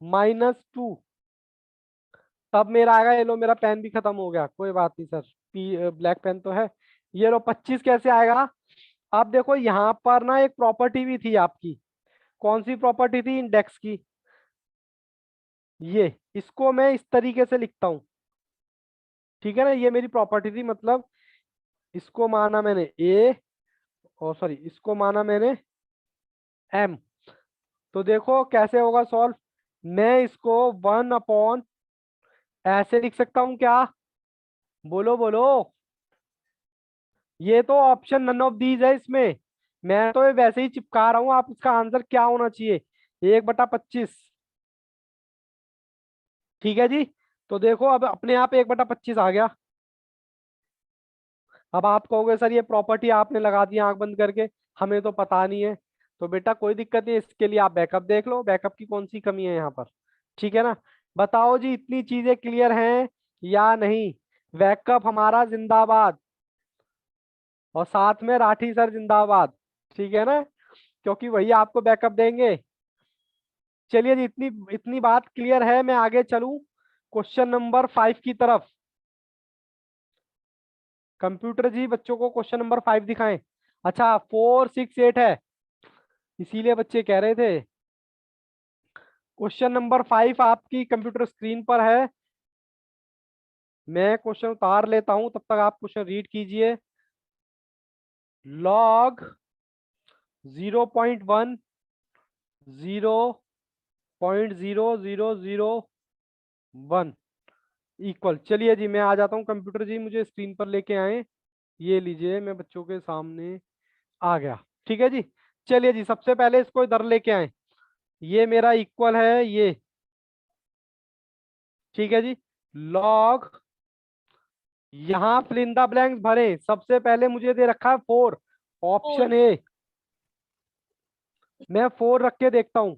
-2। तब मेरा आएगा। ये लो, मेरा पेन भी खत्म हो गया, कोई बात नहीं सर, ब्लैक पेन तो है। ये लो 25 कैसे आएगा? अब देखो यहाँ पर ना एक प्रॉपर्टी भी थी आपकी। कौन सी प्रॉपर्टी थी? इंडेक्स की। ये इसको मैं इस तरीके से लिखता हूँ। ठीक है ना, ये मेरी प्रॉपर्टी थी, मतलब इसको माना मैंने ए, और सॉरी इसको माना मैंने एम। तो देखो कैसे होगा सॉल्व। मैं इसको 1 ऐसे लिख सकता हूँ क्या? बोलो बोलो। ये तो ऑप्शन नन ऑफ दीज है इसमें। मैं तो ये वैसे ही चिपका रहा हूँ, आप इसका आंसर क्या होना चाहिए? 1/25। ठीक है जी, तो देखो अब अपने आप 1/25 आ गया। अब आप कहोगे सर ये प्रॉपर्टी आपने लगा दी आंख बंद करके, हमें तो पता नहीं है। तो बेटा कोई दिक्कत नहीं, इसके लिए आप बैकअप देख लो, बैकअप की कौन सी कमी है यहाँ पर। ठीक है ना? बताओ जी, इतनी चीजें क्लियर हैं या नहीं? बैकअप हमारा जिंदाबाद, और साथ में राठी सर जिंदाबाद। ठीक है ना, क्योंकि वही आपको बैकअप देंगे। चलिए जी, इतनी इतनी बात क्लियर है, मैं आगे चलूं क्वेश्चन नंबर 5 की तरफ। कंप्यूटर जी बच्चों को क्वेश्चन नंबर 5 दिखाएं। अच्छा 4 6 8 है, इसीलिए बच्चे कह रहे थे। क्वेश्चन नंबर 5 आपकी कंप्यूटर स्क्रीन पर है। मैं क्वेश्चन उतार लेता हूं, तब तक आप क्वेश्चन रीड कीजिए। log 0.1 0.0001 equal. चलिए जी, मैं आ जाता हूँ, कंप्यूटर जी मुझे स्क्रीन पर लेके आए। ये लीजिए, मैं बच्चों के सामने आ गया। ठीक है जी, चलिए जी सबसे पहले इसको इधर लेके आए। ये मेरा इक्वल है, ये ठीक है जी। लॉग, यहां फिल इन द ब्लैंक्स भरे। सबसे पहले मुझे दे रखा है 4, ऑप्शन ए। मैं 4 रख के देखता हूं।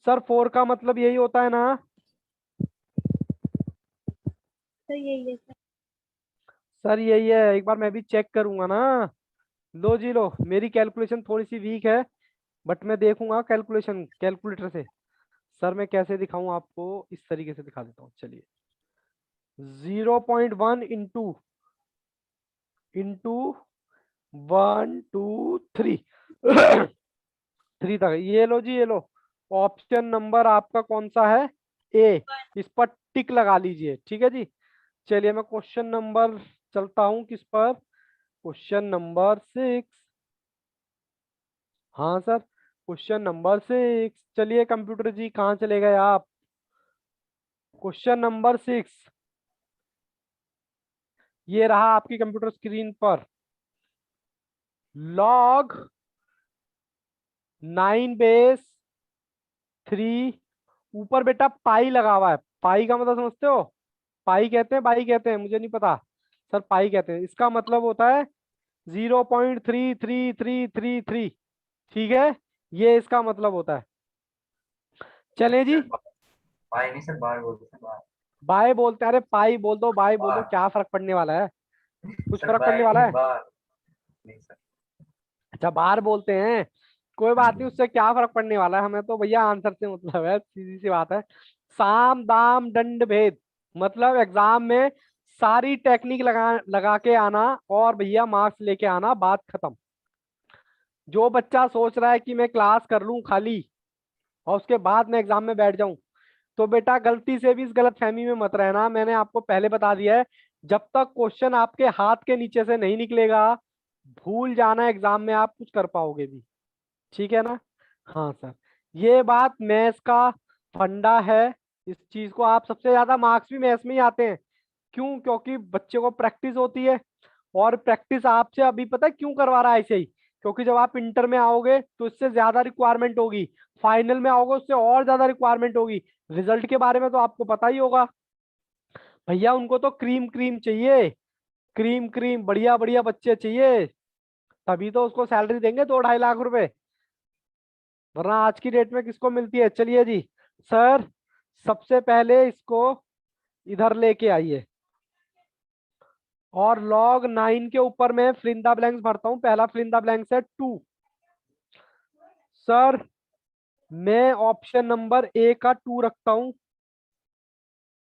सर 4 का मतलब यही होता है ना? सर यही है सर। सर यही है, एक बार मैं भी चेक करूंगा ना। लो जी लो, मेरी कैलकुलेशन थोड़ी सी वीक है, बट मैं देखूंगा कैलकुलेशन कैलकुलेटर से। सर मैं कैसे दिखाऊं आपको, इस तरीके से दिखा देता हूँ, चलिए। 0.1 इंटू 1 2 3 3 तक। ये लो जी, ये लो। ऑप्शन नंबर आपका कौन सा है? ए। इस पर टिक लगा लीजिए, ठीक है जी। चलिए मैं क्वेश्चन नंबर चलता हूँ किस पर, क्वेश्चन नंबर 6। हाँ सर, क्वेश्चन नंबर 6। चलिए कंप्यूटर जी, कहाँ चले गए आप? क्वेश्चन नंबर 6 ये रहा आपकी कंप्यूटर स्क्रीन पर। लॉग 9/3, ऊपर बेटा पाई लगा हुआ है। पाई का मतलब समझते हो? पाई कहते हैं, बाई कहते हैं, मुझे नहीं पता। सर पाई कहते हैं, इसका मतलब होता है 0.33333। ठीक है, ये इसका मतलब होता है। चले जी। बाय नहीं सर, बार बोलते हैं, बार। बाय बोलते हैं, अरे पाई बोल दो, बाय बोल दो, बार क्या फर्क पड़ने वाला है? कुछ सर, फर्क बाय पड़ने वाला नहीं, है? बार नहीं सर। अच्छा बाहर बोलते हैं, कोई हाँ बात नहीं, जी। उससे क्या फर्क पड़ने वाला है, हमें तो भैया आंसर से मतलब है, सीधी सी बात है। साम दाम दंड भेद, मतलब एग्जाम में सारी टेक्निक लगा लगा के आना और भैया मार्क्स लेके आना, बात खत्म। जो बच्चा सोच रहा है कि मैं क्लास कर लूं खाली और उसके बाद मैं एग्जाम में बैठ जाऊं, तो बेटा गलती से भी इस गलत फहमी में मत रहना। मैंने आपको पहले बता दिया है, जब तक क्वेश्चन आपके हाथ के नीचे से नहीं निकलेगा, भूल जाना एग्जाम में आप कुछ कर पाओगे भी। ठीक है ना? हाँ सर, ये बात मैथ्स का फंडा है। इस चीज को आप, सबसे ज्यादा मार्क्स भी मैथ्स में ही आते हैं। क्यों? क्योंकि बच्चे को प्रैक्टिस होती है। और प्रैक्टिस आपसे अभी पता है क्यों करवा रहा है ऐसे ही? क्योंकि जब आप इंटर में आओगे तो इससे ज्यादा रिक्वायरमेंट होगी, फाइनल में आओगे उससे और ज्यादा रिक्वायरमेंट होगी। रिजल्ट के बारे में तो आपको पता ही होगा। भैया उनको तो क्रीम क्रीम चाहिए, क्रीम क्रीम, बढ़िया बढ़िया बच्चे चाहिए, तभी तो उसको सैलरी देंगे 2 2.5 लाख रुपए, वरना आज की डेट में किसको मिलती है? चलिए जी सर, सबसे पहले इसको इधर लेके आइए और log 9 के ऊपर मैं फिल इन द ब्लैंक्स भरता हूँ। पहला फिल इन द ब्लैंक्स है 2। सर मैं ऑप्शन नंबर ए का 2 रखता हूँ,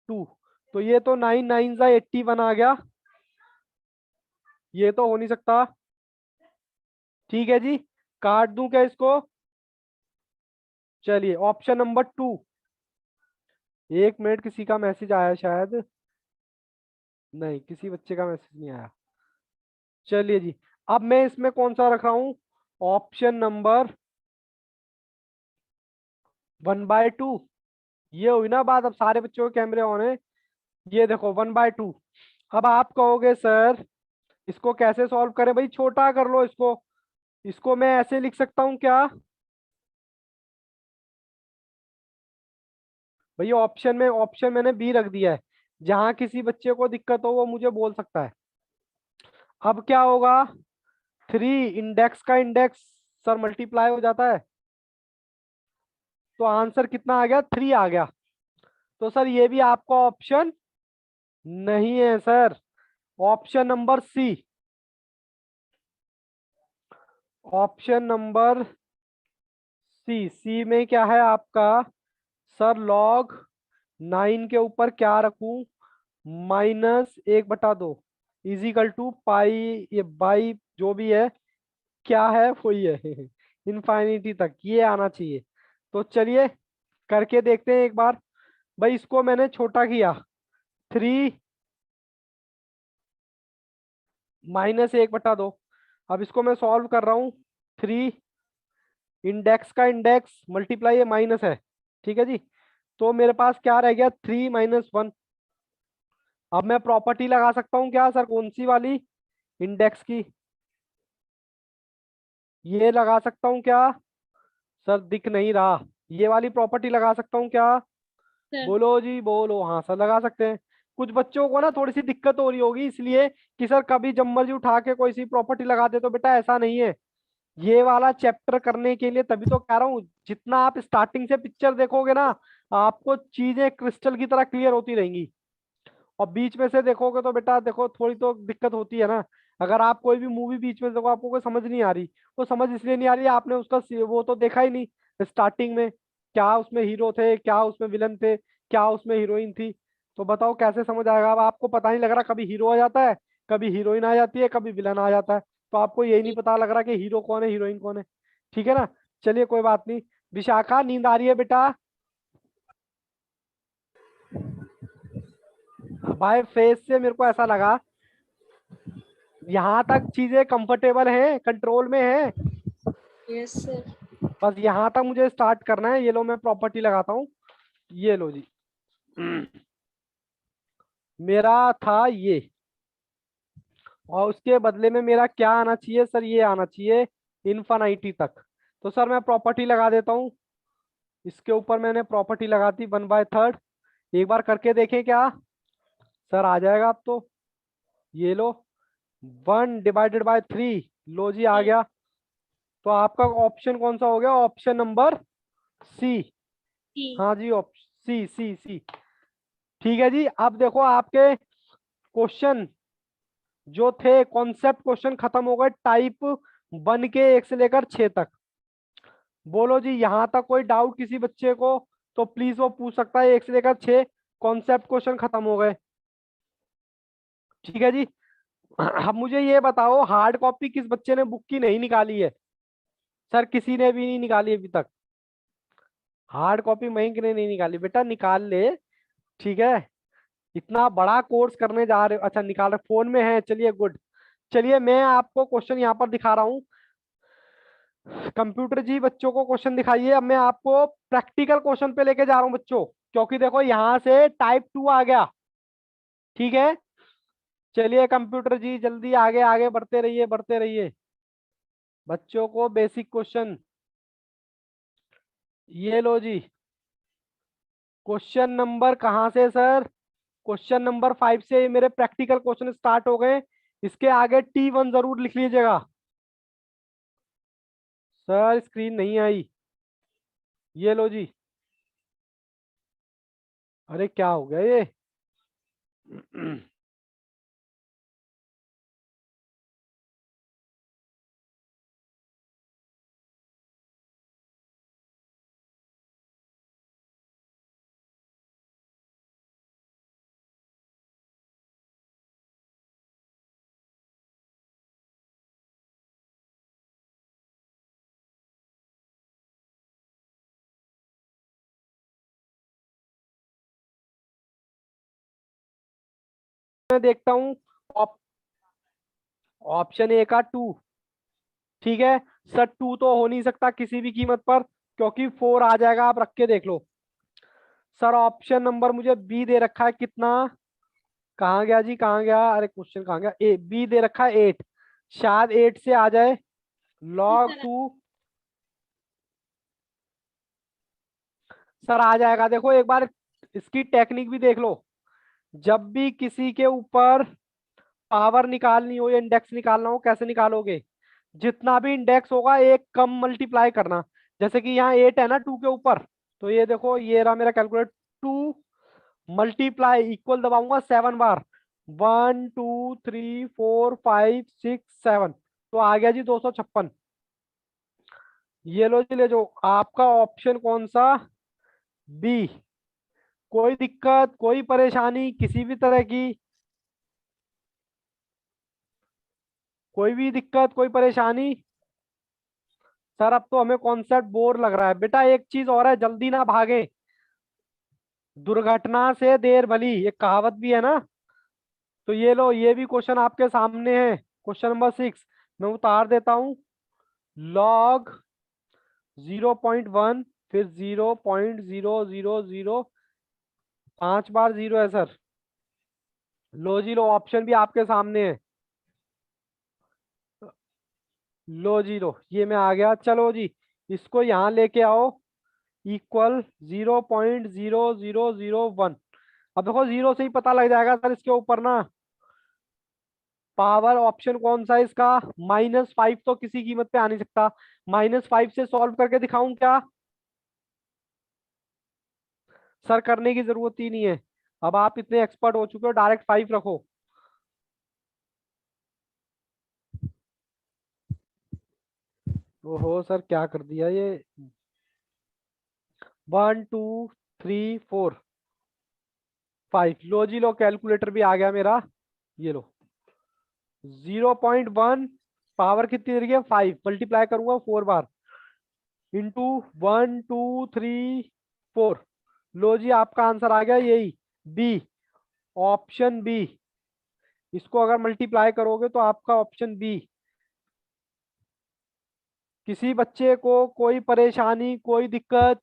2। तो ये तो 9 9 ज़ा 81 आ गया, ये तो हो नहीं सकता। ठीक है जी, काट दूं क्या इसको? चलिए ऑप्शन नंबर 2। 1 मिनट, किसी का मैसेज आया शायद, नहीं किसी बच्चे का मैसेज नहीं आया। चलिए जी, अब मैं इसमें कौन सा रख रहा हूं? Option number 1/2। ये हुई ना बात, अब सारे बच्चों के कैमरे ऑन है। ये देखो 1/2। अब आप कहोगे सर इसको कैसे सॉल्व करें? भाई छोटा कर लो इसको। इसको मैं ऐसे लिख सकता हूं क्या? भैया ऑप्शन मैंने बी रख दिया है। जहां किसी बच्चे को दिक्कत हो वो मुझे बोल सकता है। अब क्या होगा? 3 इंडेक्स का इंडेक्स सर मल्टीप्लाई हो जाता है, तो आंसर कितना आ गया? 3 आ गया। तो सर ये भी आपका ऑप्शन नहीं है sir, option number C. Option number C, C में क्या है आपका? सर log 9 के ऊपर क्या रखूं? -1/2 इजिकल टू पाई, ये बाई जो भी है, क्या है वही है इनफाइनिटी तक ये आना चाहिए। तो चलिए करके देखते हैं एक बार। भाई इसको मैंने छोटा किया, 3 -1/2। अब इसको मैं सॉल्व कर रहा हूँ। 3 इंडेक्स का इंडेक्स मल्टीप्लाई, ये माइनस है, ठीक है जी। तो मेरे पास क्या रह गया? 3 - 1। अब मैं प्रॉपर्टी लगा सकता हूँ क्या सर? कौन सी वाली? इंडेक्स की, ये लगा सकता हूँ क्या? सर दिख नहीं रहा, ये वाली प्रॉपर्टी लगा सकता हूँ क्या? सर बोलो जी बोलो, हाँ सर लगा सकते हैं। कुछ बच्चों को ना थोड़ी सी दिक्कत हो रही होगी इसलिए कि सर कभी जब मर्जी उठा के कोई सी प्रॉपर्टी लगा दे, तो बेटा ऐसा नहीं है। ये वाला चैप्टर करने के लिए तभी तो कह रहा हूँ, जितना आप स्टार्टिंग से पिक्चर देखोगे ना, आपको चीजें क्रिस्टल की तरह क्लियर होती रहेंगी। और बीच में से देखोगे तो बेटा देखो थोड़ी तो दिक्कत होती है ना। अगर आप कोई भी मूवी बीच में से देखो, आपको कोई समझ नहीं आ रही, तो समझ इसलिए नहीं आ रही, आपने उसका वो तो देखा ही नहीं स्टार्टिंग में, क्या उसमें हीरो थे, क्या उसमें विलन थे, क्या उसमें हीरोइन थी। तो बताओ कैसे समझ आएगा। अब आपको पता नहीं लग रहा, कभी हीरो आ जाता है, कभी हीरोइन आ जाती है, कभी विलन आ जाता है, तो आपको यही नहीं पता लग रहा कि हीरो कौन है हीरोइन कौन है। ठीक है ना। चलिए कोई बात नहीं। विशाखा नींद आ रही है बेटा? भाई फेस से मेरे को ऐसा लगा यहाँ तक चीजें कंफर्टेबल हैं, कंट्रोल में है। Yes sir. बस यहाँ तक मुझे स्टार्ट करना है। ये लो मैं प्रॉपर्टी लगाता हूँ। ये लो जी। मेरा था ये, और उसके बदले में मेरा क्या आना चाहिए सर? ये आना चाहिए इन्फानाइटी तक। तो सर मैं प्रॉपर्टी लगा देता हूँ। इसके ऊपर मैंने प्रॉपर्टी लगा दी 1/3। एक बार करके देखें क्या सर आ जाएगा अब तो। ये लो 1/3। लो जी आ गया। तो आपका ऑप्शन कौन सा हो गया? Option number C. सी। हाँ जी, ऑप्शन सी सी सी। ठीक है जी। अब देखो आपके क्वेश्चन जो थे, कॉन्सेप्ट क्वेश्चन खत्म हो गए टाइप 1 के 1 से लेकर 6 तक। बोलो जी यहाँ तक कोई डाउट किसी बच्चे को? तो प्लीज वो पूछ सकता है। 1 से लेकर 6 कॉन्सेप्ट क्वेश्चन खत्म हो गए। ठीक है जी। अब मुझे ये बताओ, हार्ड कॉपी किस बच्चे ने बुक की नहीं निकाली है? सर किसी ने भी नहीं निकाली अभी तक। हार्ड कॉपी मयंक ने नहीं निकाली, बेटा निकाल ले। ठीक है। इतना बड़ा कोर्स करने जा रहे हो, अच्छा निकाल रहे, फोन में है, चलिए गुड। चलिए मैं आपको क्वेश्चन यहाँ पर दिखा रहा हूँ। कंप्यूटर जी बच्चों को क्वेश्चन दिखाइए। अब मैं आपको प्रैक्टिकल क्वेश्चन पे लेके जा रहा हूँ बच्चों, क्योंकि देखो यहाँ से टाइप 2 आ गया। ठीक है। चलिए कंप्यूटर जी जल्दी आगे आगे बढ़ते रहिए, बढ़ते रहिए। बच्चों को बेसिक क्वेश्चन। ये लो जी। क्वेश्चन नंबर कहाँ से सर? क्वेश्चन नंबर 5 से मेरे प्रैक्टिकल क्वेश्चन स्टार्ट हो गए। इसके आगे T1 जरूर लिख लीजिएगा। सर स्क्रीन नहीं आई। ये लो जी। अरे क्या हो गया ये? मैं देखता हूँ ऑप्शन ए का 2। ठीक है। सर 2 तो हो नहीं सकता किसी भी कीमत पर, क्योंकि 4 आ जाएगा। आप रख के देख लो। सर ऑप्शन नंबर मुझे बी दे रखा है कितना? कहाँ गया जी, कहाँ गया? अरे क्वेश्चन कहाँ गया? ए बी दे रखा है 8। शायद 8 से आ जाए। Log sir 2। सर आ जाएगा। देखो एक बार इसकी टेक्निक भी देख लो। जब भी किसी के ऊपर पावर निकालनी हो या इंडेक्स निकालना हो, कैसे निकालोगे? जितना भी इंडेक्स होगा एक कम मल्टीप्लाई करना। जैसे कि यहाँ 8 है ना 2 के ऊपर, तो ये देखो ये रहा मेरा कैलकुलेट। 2 मल्टीप्लाई इक्वल दबाऊंगा 7 बार। 1 2 3 4 5 6 7। तो आ गया जी 256। ये लो जी ले जो आपका ऑप्शन कौन सा? बी। कोई दिक्कत कोई परेशानी किसी भी तरह की? कोई भी दिक्कत कोई परेशानी? सर अब तो हमें कॉन्सेप्ट बोर लग रहा है। बेटा एक चीज और है, जल्दी ना भागे। दुर्घटना से देर भली, एक कहावत भी है ना। तो ये लो ये भी क्वेश्चन आपके सामने है। क्वेश्चन नंबर 6 मैं उतार देता हूँ। लॉग 0.1, फिर 0.000, 5 बार 0 है सर। लो जी लो, ऑप्शन भी आपके सामने है। लो जी लो, ये मैं आ गया। चलो जी इसको यहाँ लेके आओ। इक्वल 0.0001। अब देखो जीरो से ही पता लग जाएगा सर इसके ऊपर ना। पावर ऑप्शन कौन सा है इसका? -5 तो किसी कीमत पे आ नहीं सकता। -5 से सॉल्व करके दिखाऊं क्या? सर करने की जरूरत ही नहीं है, अब आप इतने एक्सपर्ट हो चुके हो, डायरेक्ट 5 रखो। ओहो सर क्या कर दिया ये। 1 2 3 4 5। लो जी लो, कैलकुलेटर भी आ गया मेरा। ये लो 0.1, पावर कितनी दे रही है 5, मल्टीप्लाई करूंगा 4 बार इंटू 1 2 3 4। लो जी आपका आंसर आ गया यही, बी, ऑप्शन बी। इसको अगर मल्टीप्लाई करोगे तो आपका ऑप्शन बी। किसी बच्चे को कोई परेशानी, कोई दिक्कत?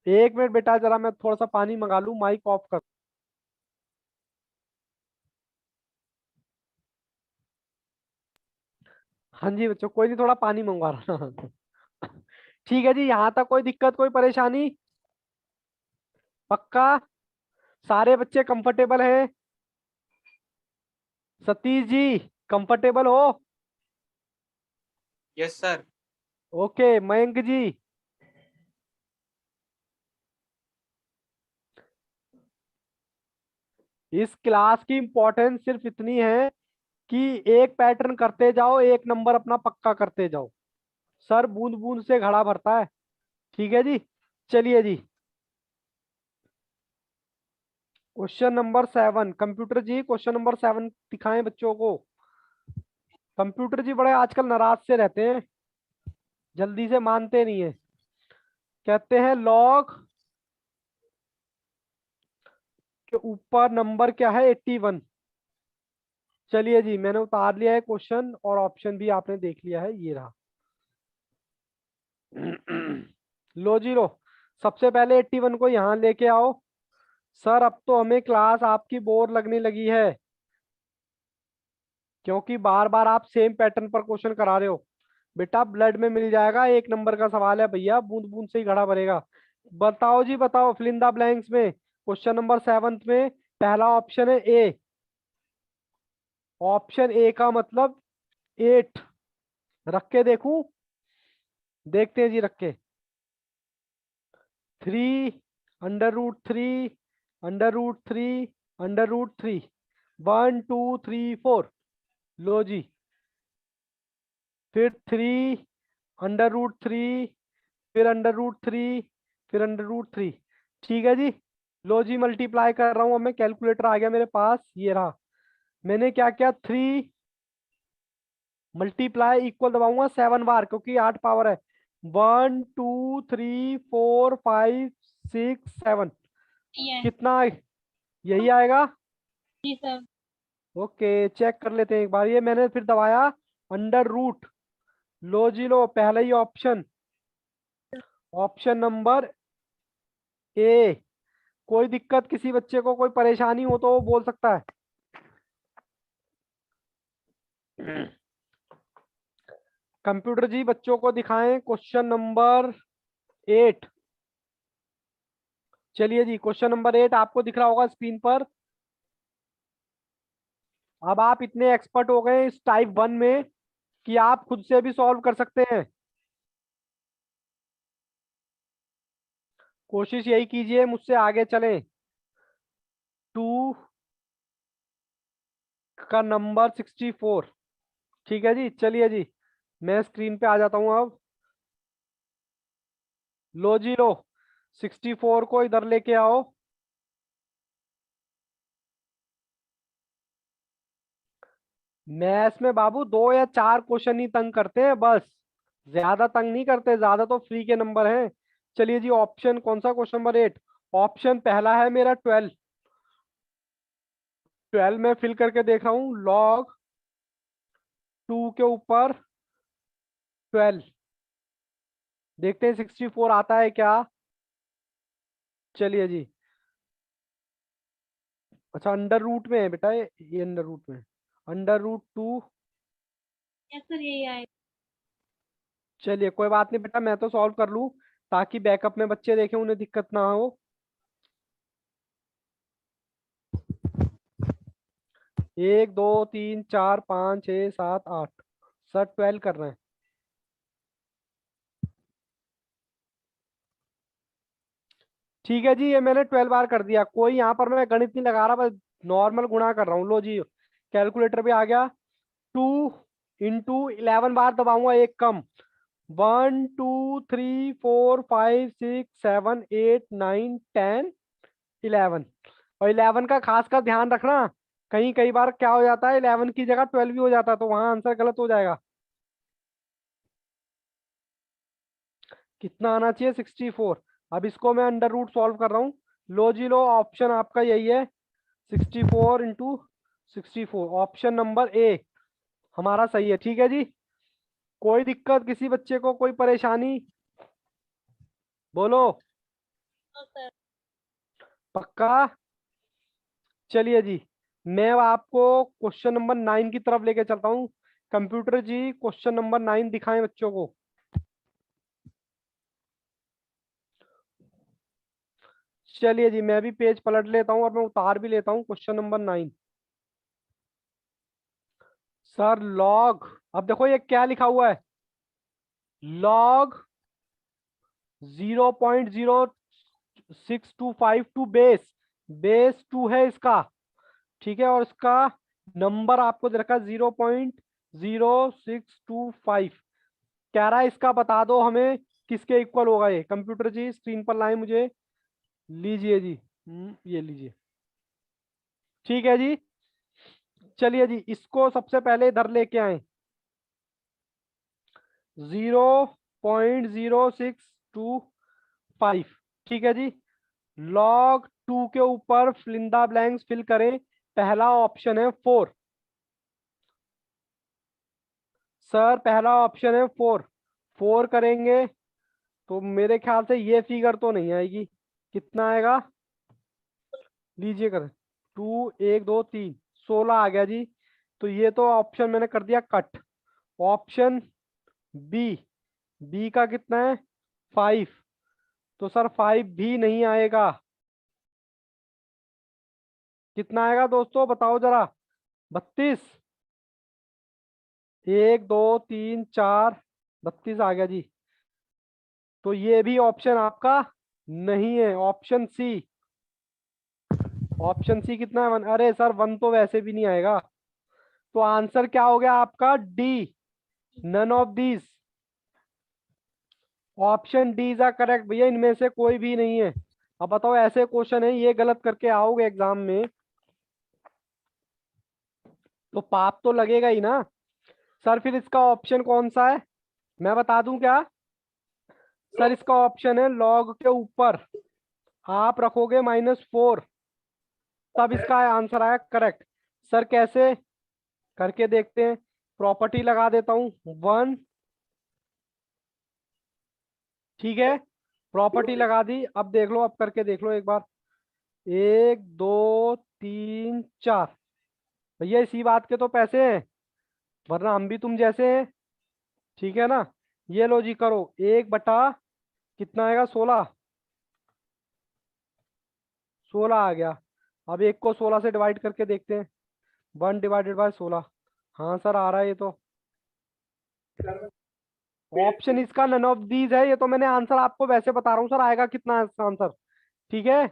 एक मिनट बेटा, जरा मैं थोड़ा सा पानी मंगा लूं, माइक ऑफ कर। हाँ जी बच्चों, कोई नहीं, थोड़ा पानी मंगवा रहा हूं। ठीक है जी, यहाँ तक कोई दिक्कत, कोई परेशानी? पक्का सारे बच्चे कंफर्टेबल हैं? सतीश जी कंफर्टेबल हो? Yes sir. ओके मयंक जी? इस क्लास की इंपॉर्टेंस सिर्फ इतनी है कि एक पैटर्न करते जाओ, एक नंबर अपना पक्का करते जाओ। सर बूंद बूंद से घड़ा भरता है। ठीक है जी, चलिए जी। क्वेश्चन नंबर 7, कंप्यूटर जी क्वेश्चन नंबर 7 दिखाएं बच्चों को। कंप्यूटर जी बड़े आजकल नाराज से रहते हैं, जल्दी से मानते नहीं है। कहते हैं लॉग के ऊपर नंबर क्या है 81। चलिए जी, मैंने उतार लिया है क्वेश्चन और ऑप्शन भी आपने देख लिया है, ये रहा। लो जी लो, सबसे पहले 81 को यहाँ लेके आओ। सर अब तो हमें क्लास आपकी बोर लगने लगी है, क्योंकि बार बार आप सेम पैटर्न पर क्वेश्चन करा रहे हो। बेटा ब्लड में मिल जाएगा, एक नंबर का सवाल है भैया, बूंद बूंद से ही घड़ा भरेगा। बताओ जी बताओ, फिल इन द ब्लैंक्स में क्वेश्चन नंबर 7 में पहला ऑप्शन है ए। ऑप्शन ए का मतलब 8। रख के देखूं? देखते हैं जी, रख के। 3 √3 √3 √3, 1 2 3 4। लो जी, फिर 3 √3, फिर √3, फिर √3। ठीक है जी। लो जी मल्टीप्लाई कर रहा हूं, अब मैं कैलकुलेटर आ गया मेरे पास, ये रहा। मैंने क्या किया, 3 मल्टीप्लाई इक्वल दबाऊंगा 7 बार, क्योंकि 8 पावर है। 1 2 3 4 5 6 7। ये है कितना? यही आएगा। जी सर। ओके चेक कर लेते हैं एक बार, ये मैंने फिर दबाया √। लो जी लो, पहला ही ऑप्शन, ऑप्शन नंबर ए। कोई दिक्कत, किसी बच्चे को कोई परेशानी हो तो वो बोल सकता है। कंप्यूटर जी बच्चों को दिखाएं क्वेश्चन नंबर 8। चलिए जी, क्वेश्चन नंबर 8 आपको दिख रहा होगा स्क्रीन पर। अब आप इतने एक्सपर्ट हो गए इस टाइप 1 में कि आप खुद से भी सॉल्व कर सकते हैं। कोशिश यही कीजिए, मुझसे आगे चलें। 2 का नंबर 64। ठीक है जी, चलिए जी, मैं स्क्रीन पे आ जाता हूं अब। लो जी लो, 64 को इधर लेके आओ। मैथ्स में बाबू 2 या 4 क्वेश्चन ही तंग करते हैं बस, ज्यादा तंग नहीं करते, ज्यादा तो फ्री के नंबर हैं। चलिए जी, ऑप्शन कौन सा, क्वेश्चन नंबर 8। ऑप्शन पहला है मेरा 12। 12 में फिल करके देख रहा हूँ, लॉग 2 के ऊपर 12। देखते हैं 64 आता है क्या। चलिए जी, अच्छा अंडर रूट में है बेटा, ये अंडर रूट में, √2। यस सर, यही आएगा। चलिए कोई बात नहीं बेटा, मैं तो सॉल्व कर लूं ताकि बैकअप में बच्चे देखें, उन्हें दिक्कत ना हो। 1 2 3 4 5 6 7 8, सर 12 कर रहे हैं। ठीक है जी, ये मैंने 12 बार कर दिया। कोई यहाँ पर मैं गणित नहीं लगा रहा, बस नॉर्मल गुणा कर रहा हूँ। लो जी, कैलकुलेटर पे आ गया। 2 × 11 बार दबाऊंगा, एक कम। 1 2 3 4 5 6 7 8 9 10 11। और 11 का खास कर ध्यान रखना, कहीं कई बार क्या हो जाता है, 11 की जगह 12 भी हो जाता है, तो वहां आंसर गलत हो जाएगा। कितना आना चाहिए? 64। अब इसको मैं अंडर रूट सॉल्व कर रहा हूँ। लो जी लो, ऑप्शन आपका यही है, 64 × 64। ऑप्शन नंबर ए हमारा सही है। ठीक है जी, कोई दिक्कत किसी बच्चे को, कोई परेशानी? बोलो। No sir. पक्का? चलिए जी, मैं अब आपको क्वेश्चन नंबर 9 की तरफ लेके चलता हूँ। कंप्यूटर जी क्वेश्चन नंबर 9 दिखाएं बच्चों को। चलिए जी, मैं भी पेज पलट लेता हूँ और मैं उतार भी लेता हूँ क्वेश्चन नंबर 9। सर लॉग, अब देखो ये क्या लिखा हुआ है, लॉग 0.0625 बेस, बेस 2 है इसका। ठीक है, और इसका नंबर आपको दे रखा है 0.0625। कह रहा है इसका बता दो हमें किसके इक्वल होगा ये। कंप्यूटर जी स्क्रीन पर लाए मुझे, लीजिए जी। ये लीजिए। ठीक है जी, चलिए जी, इसको सबसे पहले इधर लेके आए। 0.0625। ठीक है जी, log 2 के ऊपर फिलिंदा ब्लैंक्स फिल करें। पहला ऑप्शन है 4। सर पहला ऑप्शन है 4। 4 करेंगे तो मेरे ख्याल से ये फिगर तो नहीं आएगी। कितना आएगा? लीजिए कर, 2 1 2 3 16 आ गया जी। तो ये तो ऑप्शन मैंने कर दिया कट। ऑप्शन बी, बी का कितना है? 5। तो सर 5 भी नहीं आएगा। कितना आएगा दोस्तों, बताओ जरा? 32। 1 2 3 4, 32 आ गया जी। तो ये भी ऑप्शन आपका नहीं है। ऑप्शन सी, ऑप्शन सी कितना है? 1। अरे सर 1 तो वैसे भी नहीं आएगा। तो आंसर क्या हो गया आपका? D, none of these. Option D is correct भैया, इनमें से कोई भी नहीं है। अब बताओ, ऐसे क्वेश्चन है, ये गलत करके आओगे एग्जाम में तो पाप तो लगेगा ही ना। सर फिर इसका ऑप्शन कौन सा है, मैं बता दूं क्या? सर इसका ऑप्शन है लॉग के ऊपर आप रखोगे -4, तब इसका आंसर आया करेक्ट। सर कैसे करके देखते हैं, प्रॉपर्टी लगा देता हूँ 1। ठीक है, प्रॉपर्टी लगा दी। अब देख लो, अब करके देख लो एक बार। 1 2 3 4, भैया इसी बात के तो पैसे हैं, वरना हम भी तुम जैसे हैं। ठीक है ना? ये लो जी, करो 1 बटा कितना आएगा? 16। 16 आ गया। अब एक को 16 से डिवाइड करके देखते हैं। 1/16। हाँ सर आ रहा है ये तो। ऑप्शन इसका नन ऑफ दीज है। ये तो मैंने आंसर आपको वैसे बता रहा हूँ सर, आएगा कितना आंसर। ठीक है,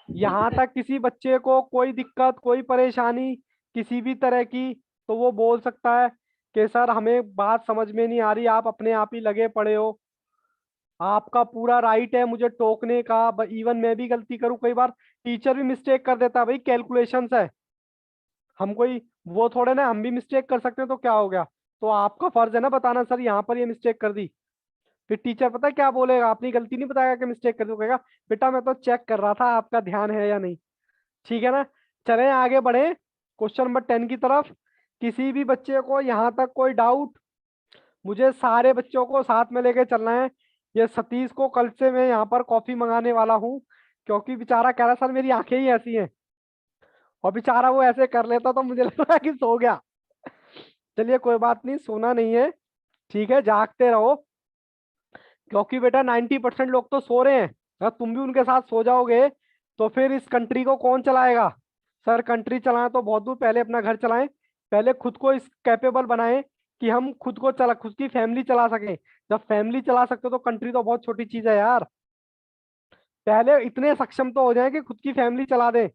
यहाँ तक किसी बच्चे को कोई दिक्कत, कोई परेशानी किसी भी तरह की, तो वो बोल सकता है कि सर हमें बात समझ में नहीं आ रही, आप अपने आप ही लगे पड़े हो। आपका पूरा राइट है मुझे टोकने का। इवन मैं भी गलती करूँ कई बार, टीचर भी मिस्टेक कर देता है, भाई कैलकुलेशंस है। हम कोई वो थोड़े ना, हम भी मिस्टेक कर सकते हैं, तो क्या हो गया? तो आपका फर्ज है ना बताना, सर यहाँ पर ये मिस्टेक कर दी। फिर टीचर पता है क्या बोलेगा? अपनी गलती नहीं बताएगा कि मिस्टेक कर दी, कहेगा बेटा मैं तो चेक कर रहा था आपका ध्यान है या नहीं। ठीक है ना? चलें आगे बढ़े क्वेश्चन नंबर 10 की तरफ। किसी भी बच्चे को यहाँ तक कोई डाउट? मुझे सारे बच्चों को साथ में लेके चलना है। ये सतीश को कल से मैं यहाँ पर कॉफी मंगाने वाला हूँ, क्योंकि बेचारा कह रहा सर मेरी आंखें ही ऐसी हैं। और बेचारा वो ऐसे कर लेता तो मुझे लग रहा है कि सो गया। चलिए कोई बात नहीं, सोना नहीं है। ठीक है, जागते रहो। क्योंकि बेटा 90% लोग तो सो रहे हैं, अगर तुम भी उनके साथ सो जाओगे तो फिर इस कंट्री को कौन चलाएगा? सर कंट्री चलाना तो बहुत दूर, पहले अपना घर चलाएं, पहले खुद को इस कैपेबल बनाएं कि हम खुद की फैमिली चला सकें। जब फैमिली चला सकते हो तो कंट्री तो बहुत छोटी चीज है यार। पहले इतने सक्षम तो हो जाए कि खुद की फैमिली चला दें,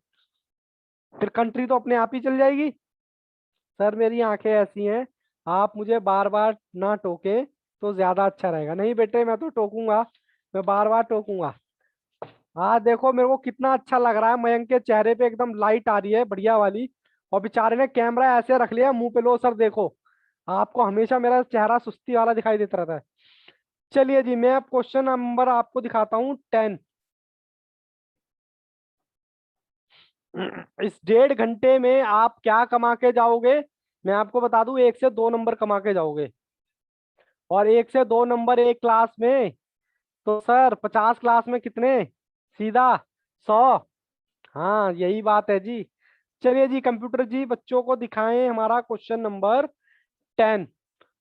फिर कंट्री तो अपने आप ही चल जाएगी। सर मेरी आंखें ऐसी हैं, आप मुझे बार बार ना टोके तो ज्यादा अच्छा रहेगा। नहीं बेटे मैं तो टोकूंगा, मैं बार बार टोकूंगा। हाँ देखो मेरे को कितना अच्छा लग रहा है, मयंक के चेहरे पे एकदम लाइट आ रही है बढ़िया वाली, और बेचारे ने कैमरा ऐसे रख लिया मुंह पे, लो सर देखो, आपको हमेशा मेरा चेहरा सुस्ती वाला दिखाई देता रहता है। चलिए जी मैं अब क्वेश्चन नंबर आपको दिखाता हूँ 10। इस 1.5 घंटे में आप क्या कमा के जाओगे? मैं आपको बता दूं, 1 से 2 नंबर कमा के जाओगे, और 1 से 2 नंबर एक क्लास में, तो सर 50 क्लास में कितने? सीधा 100। हाँ यही बात है जी। चलिए जी कंप्यूटर जी बच्चों को दिखाएं हमारा क्वेश्चन नंबर 10।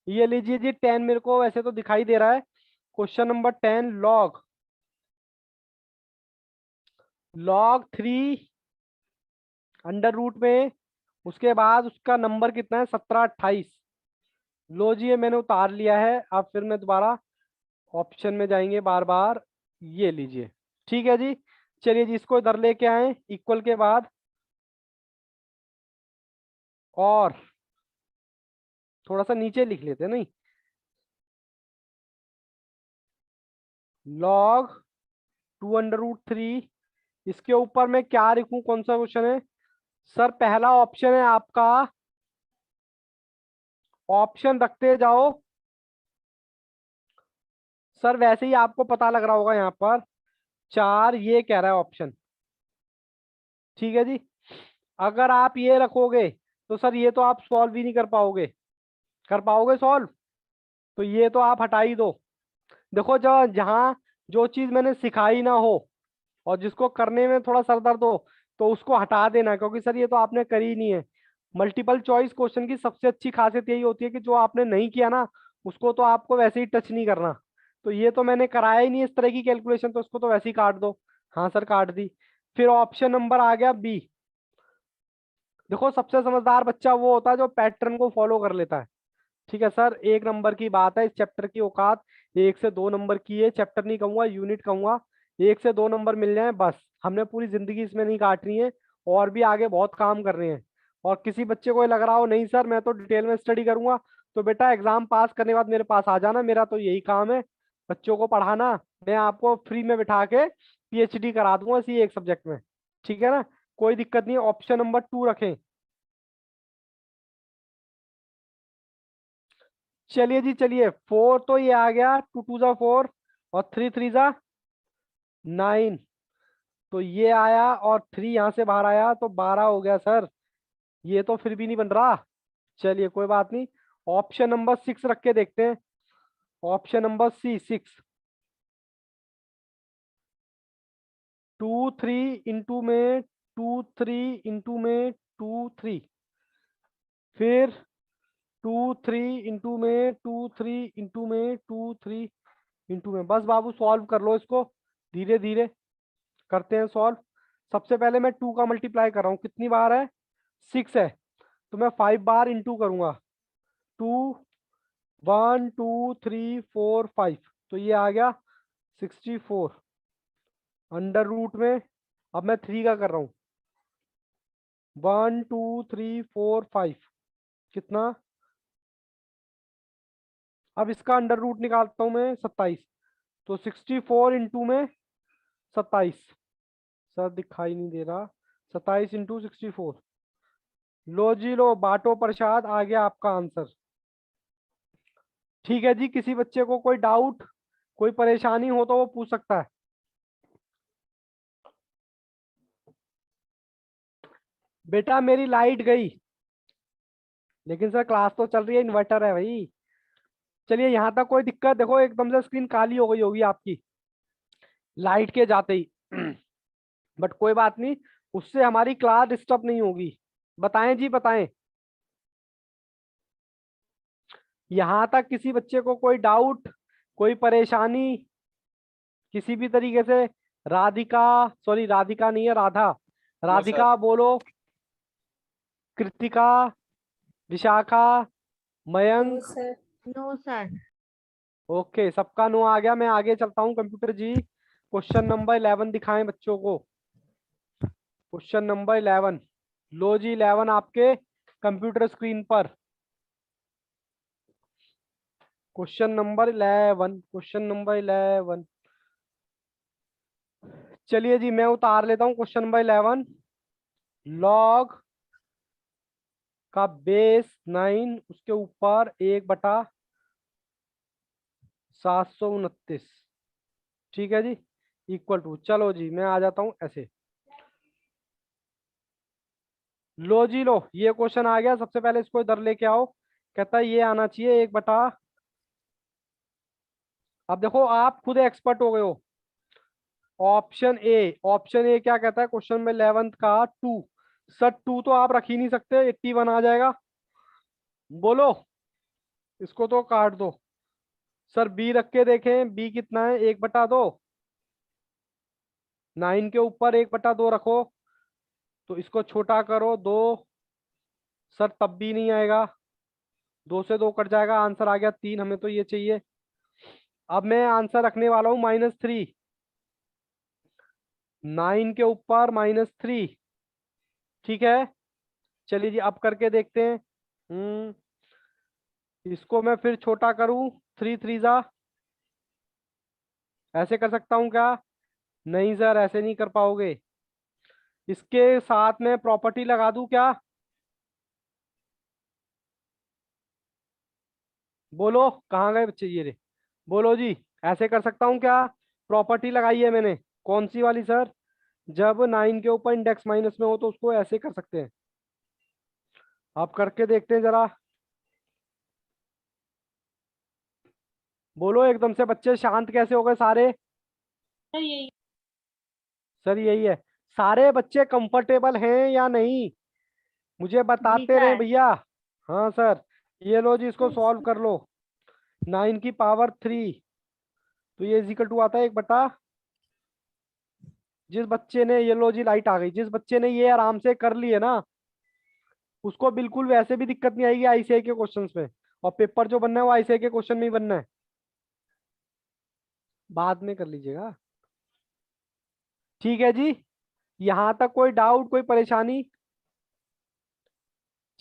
ये लीजिए जी 10 मेरे को वैसे तो दिखाई दे रहा है। Question number 10, log log 3 under root में, उसके बाद उसका नंबर कितना है? 1728। लो जी ये मैंने उतार लिया है, अब फिर मैं दोबारा ऑप्शन में जाएंगे बार बार, ये लीजिए। ठीक है जी, चलिए जी इसको इधर लेके आए इक्वल के बाद, और थोड़ा सा नीचे लिख लेते हैं, नहीं, लॉग 2 अंडर रूट 3, इसके ऊपर मैं क्या लिखूं, कौन सा क्वेश्चन है? सर पहला ऑप्शन है आपका, ऑप्शन रखते जाओ। सर वैसे ही आपको पता लग रहा होगा यहाँ पर 4 ये कह रहा है ऑप्शन। ठीक है जी, अगर आप ये रखोगे तो सर ये तो आप सॉल्व ही नहीं कर पाओगे सॉल्व, तो ये तो आप हटा ही दो। देखो जो जहाँ जो चीज मैंने सिखाई ना हो और जिसको करने में थोड़ा सर दर्द हो तो उसको हटा देना, क्योंकि सर ये तो आपने करी ही नहीं है। मल्टीपल चॉइस क्वेश्चन की सबसे अच्छी खासियत यही होती है कि जो आपने नहीं किया ना उसको तो आपको वैसे ही टच नहीं करना। तो ये तो मैंने कराया ही नहीं इस तरह की कैलकुलेशन, तो उसको तो वैसे ही काट दो। हाँ सर काट दी। फिर ऑप्शन नंबर आ गया बी। देखो सबसे समझदार बच्चा वो होता है जो पैटर्न को फॉलो कर लेता है। ठीक है सर, 1 नंबर की बात है, इस चैप्टर की औकात 1 से 2 नंबर की है, चैप्टर नहीं कहूंगा यूनिट कहूंगा। 1 से 2 नंबर मिल जाए बस, हमने पूरी जिंदगी इसमें नहीं काटनी है, और भी आगे बहुत काम कर रहे हैं। और किसी बच्चे को ये लग रहा हो नहीं सर मैं तो डिटेल में स्टडी करूंगा, तो बेटा एग्जाम पास करने के बाद मेरे पास आ जाना, मेरा तो यही काम है बच्चों को पढ़ाना। मैं आपको फ्री में बिठा के पीएचडी करा दूंगा इसी एक सब्जेक्ट में। ठीक है ना, कोई दिक्कत नहीं है। ऑप्शन नंबर 2 रखें। चलिए जी चलिए, 4 तो ये आ गया, 2 2 जा 4 और 3 3 जा 9, तो ये आया, और 3 यहाँ से बाहर आया तो 12 हो गया सर। ये तो फिर भी नहीं बन रहा। चलिए कोई बात नहीं, ऑप्शन नंबर 6 रख के देखते हैं। ऑप्शन नंबर सी 6, 2 3 इंटू में 2 3 इंटू में 2 3, फिर 2 3 इंटू में 2 3 इंटू में 2 3 इंटू में, बस बाबू सॉल्व कर लो इसको, धीरे धीरे करते हैं सॉल्व। सबसे पहले मैं 2 का मल्टीप्लाई कर रहा हूँ, कितनी बार है? 6 है, तो मैं 5 बार इंटू करूंगा। 2 1 2 3 4 5, तो ये आ गया 64 अंडर रूट में। अब मैं 3 का कर रहा हूँ, 1 2 3 4 5, कितना? अब इसका अंडर रूट निकालता हूँ मैं 27, तो 64 इंटू में 27, सर दिखाई नहीं दे रहा, 27 इंटू 64। लो जी लो, बांटो प्रसाद, आ गया आपका आंसर। ठीक है जी, किसी बच्चे को कोई डाउट, कोई परेशानी हो तो वो पूछ सकता है। बेटा मेरी लाइट गई, लेकिन सर क्लास तो चल रही है, इन्वर्टर है भाई। चलिए यहाँ तक कोई दिक्कत? देखो एकदम से स्क्रीन काली हो गई होगी आपकी लाइट के जाते ही। बट कोई बात नहीं, उससे हमारी क्लास डिस्टर्ब नहीं होगी। बताएं जी बताएं, यहाँ तक किसी बच्चे को कोई डाउट कोई परेशानी किसी भी तरीके से? राधिका, सॉरी राधिका नहीं है, राधा। राधिका बोलो। Kritika, Vishakha, Mayank. Sir. No sir. Okay, सबका नो आ गया। मैं आगे चलता हूँ कंप्यूटर जी। क्वेश्चन नंबर 11 दिखाएं बच्चों को। Question number 11। लो जी 11 आपके कंप्यूटर स्क्रीन पर। Question number 11, question number 11। चलिए जी मैं उतार लेता हूँ क्वेश्चन नंबर 11। लॉग का बेस 9 उसके ऊपर 1/729। ठीक है जी, इक्वल टू, चलो जी मैं आ जाता हूँ ऐसे। लो जी लो, ये क्वेश्चन आ गया। सबसे पहले इसको इधर लेके आओ। कहता है ये आना चाहिए 1/। अब देखो आप खुद एक्सपर्ट हो गए हो। ऑप्शन ए, ऑप्शन ए क्या कहता है क्वेश्चन में 11th का? 2। सर 2 तो आप रख ही नहीं सकते, 81 आ जाएगा। बोलो, इसको तो काट दो। सर बी रख के देखें, बी कितना है? 1/2। 9 के ऊपर 1/2 रखो, तो इसको छोटा करो 2। सर तब भी नहीं आएगा, 2 से 2 कट जाएगा, आंसर आ गया 3। हमें तो ये चाहिए। अब मैं आंसर रखने वाला हूँ -3। 9 के ऊपर -3। ठीक है, चलिए जी अब करके देखते हैं। इसको मैं फिर छोटा करूं, 3 3 जा। ऐसे कर सकता हूं क्या? नहीं सर, ऐसे नहीं कर पाओगे। इसके साथ में प्रॉपर्टी लगा दूं क्या? बोलो कहाँ गए बच्चे ये रे। बोलो जी, ऐसे कर सकता हूँ क्या? प्रॉपर्टी लगाई है मैंने। कौन सी वाली सर? जब 9 के ऊपर इंडेक्स माइनस में हो तो उसको ऐसे कर सकते हैं। आप करके देखते हैं जरा। बोलो, एकदम से बच्चे शांत कैसे हो गए सारे? सर यही। सर यही है। सारे बच्चे कंफर्टेबल हैं या नहीं, मुझे जी बताते रहे सर। भैया। हाँ सर। ये लो जी, इसको सॉल्व कर लो। 9 की पावर 3, तो ये इजिकल टू आता है 1/। जिस बच्चे ने, ये लो जी लाइट आ गई, जिस बच्चे ने ये आराम से कर लिए ना, उसको बिल्कुल वैसे भी दिक्कत नहीं आएगी आईसीआई के क्वेश्चंस में। और पेपर जो बनना है वो आईसीआई के क्वेश्चन में ही बनना है। बाद में कर लीजिएगा। ठीक है जी, यहाँ तक कोई डाउट, कोई परेशानी?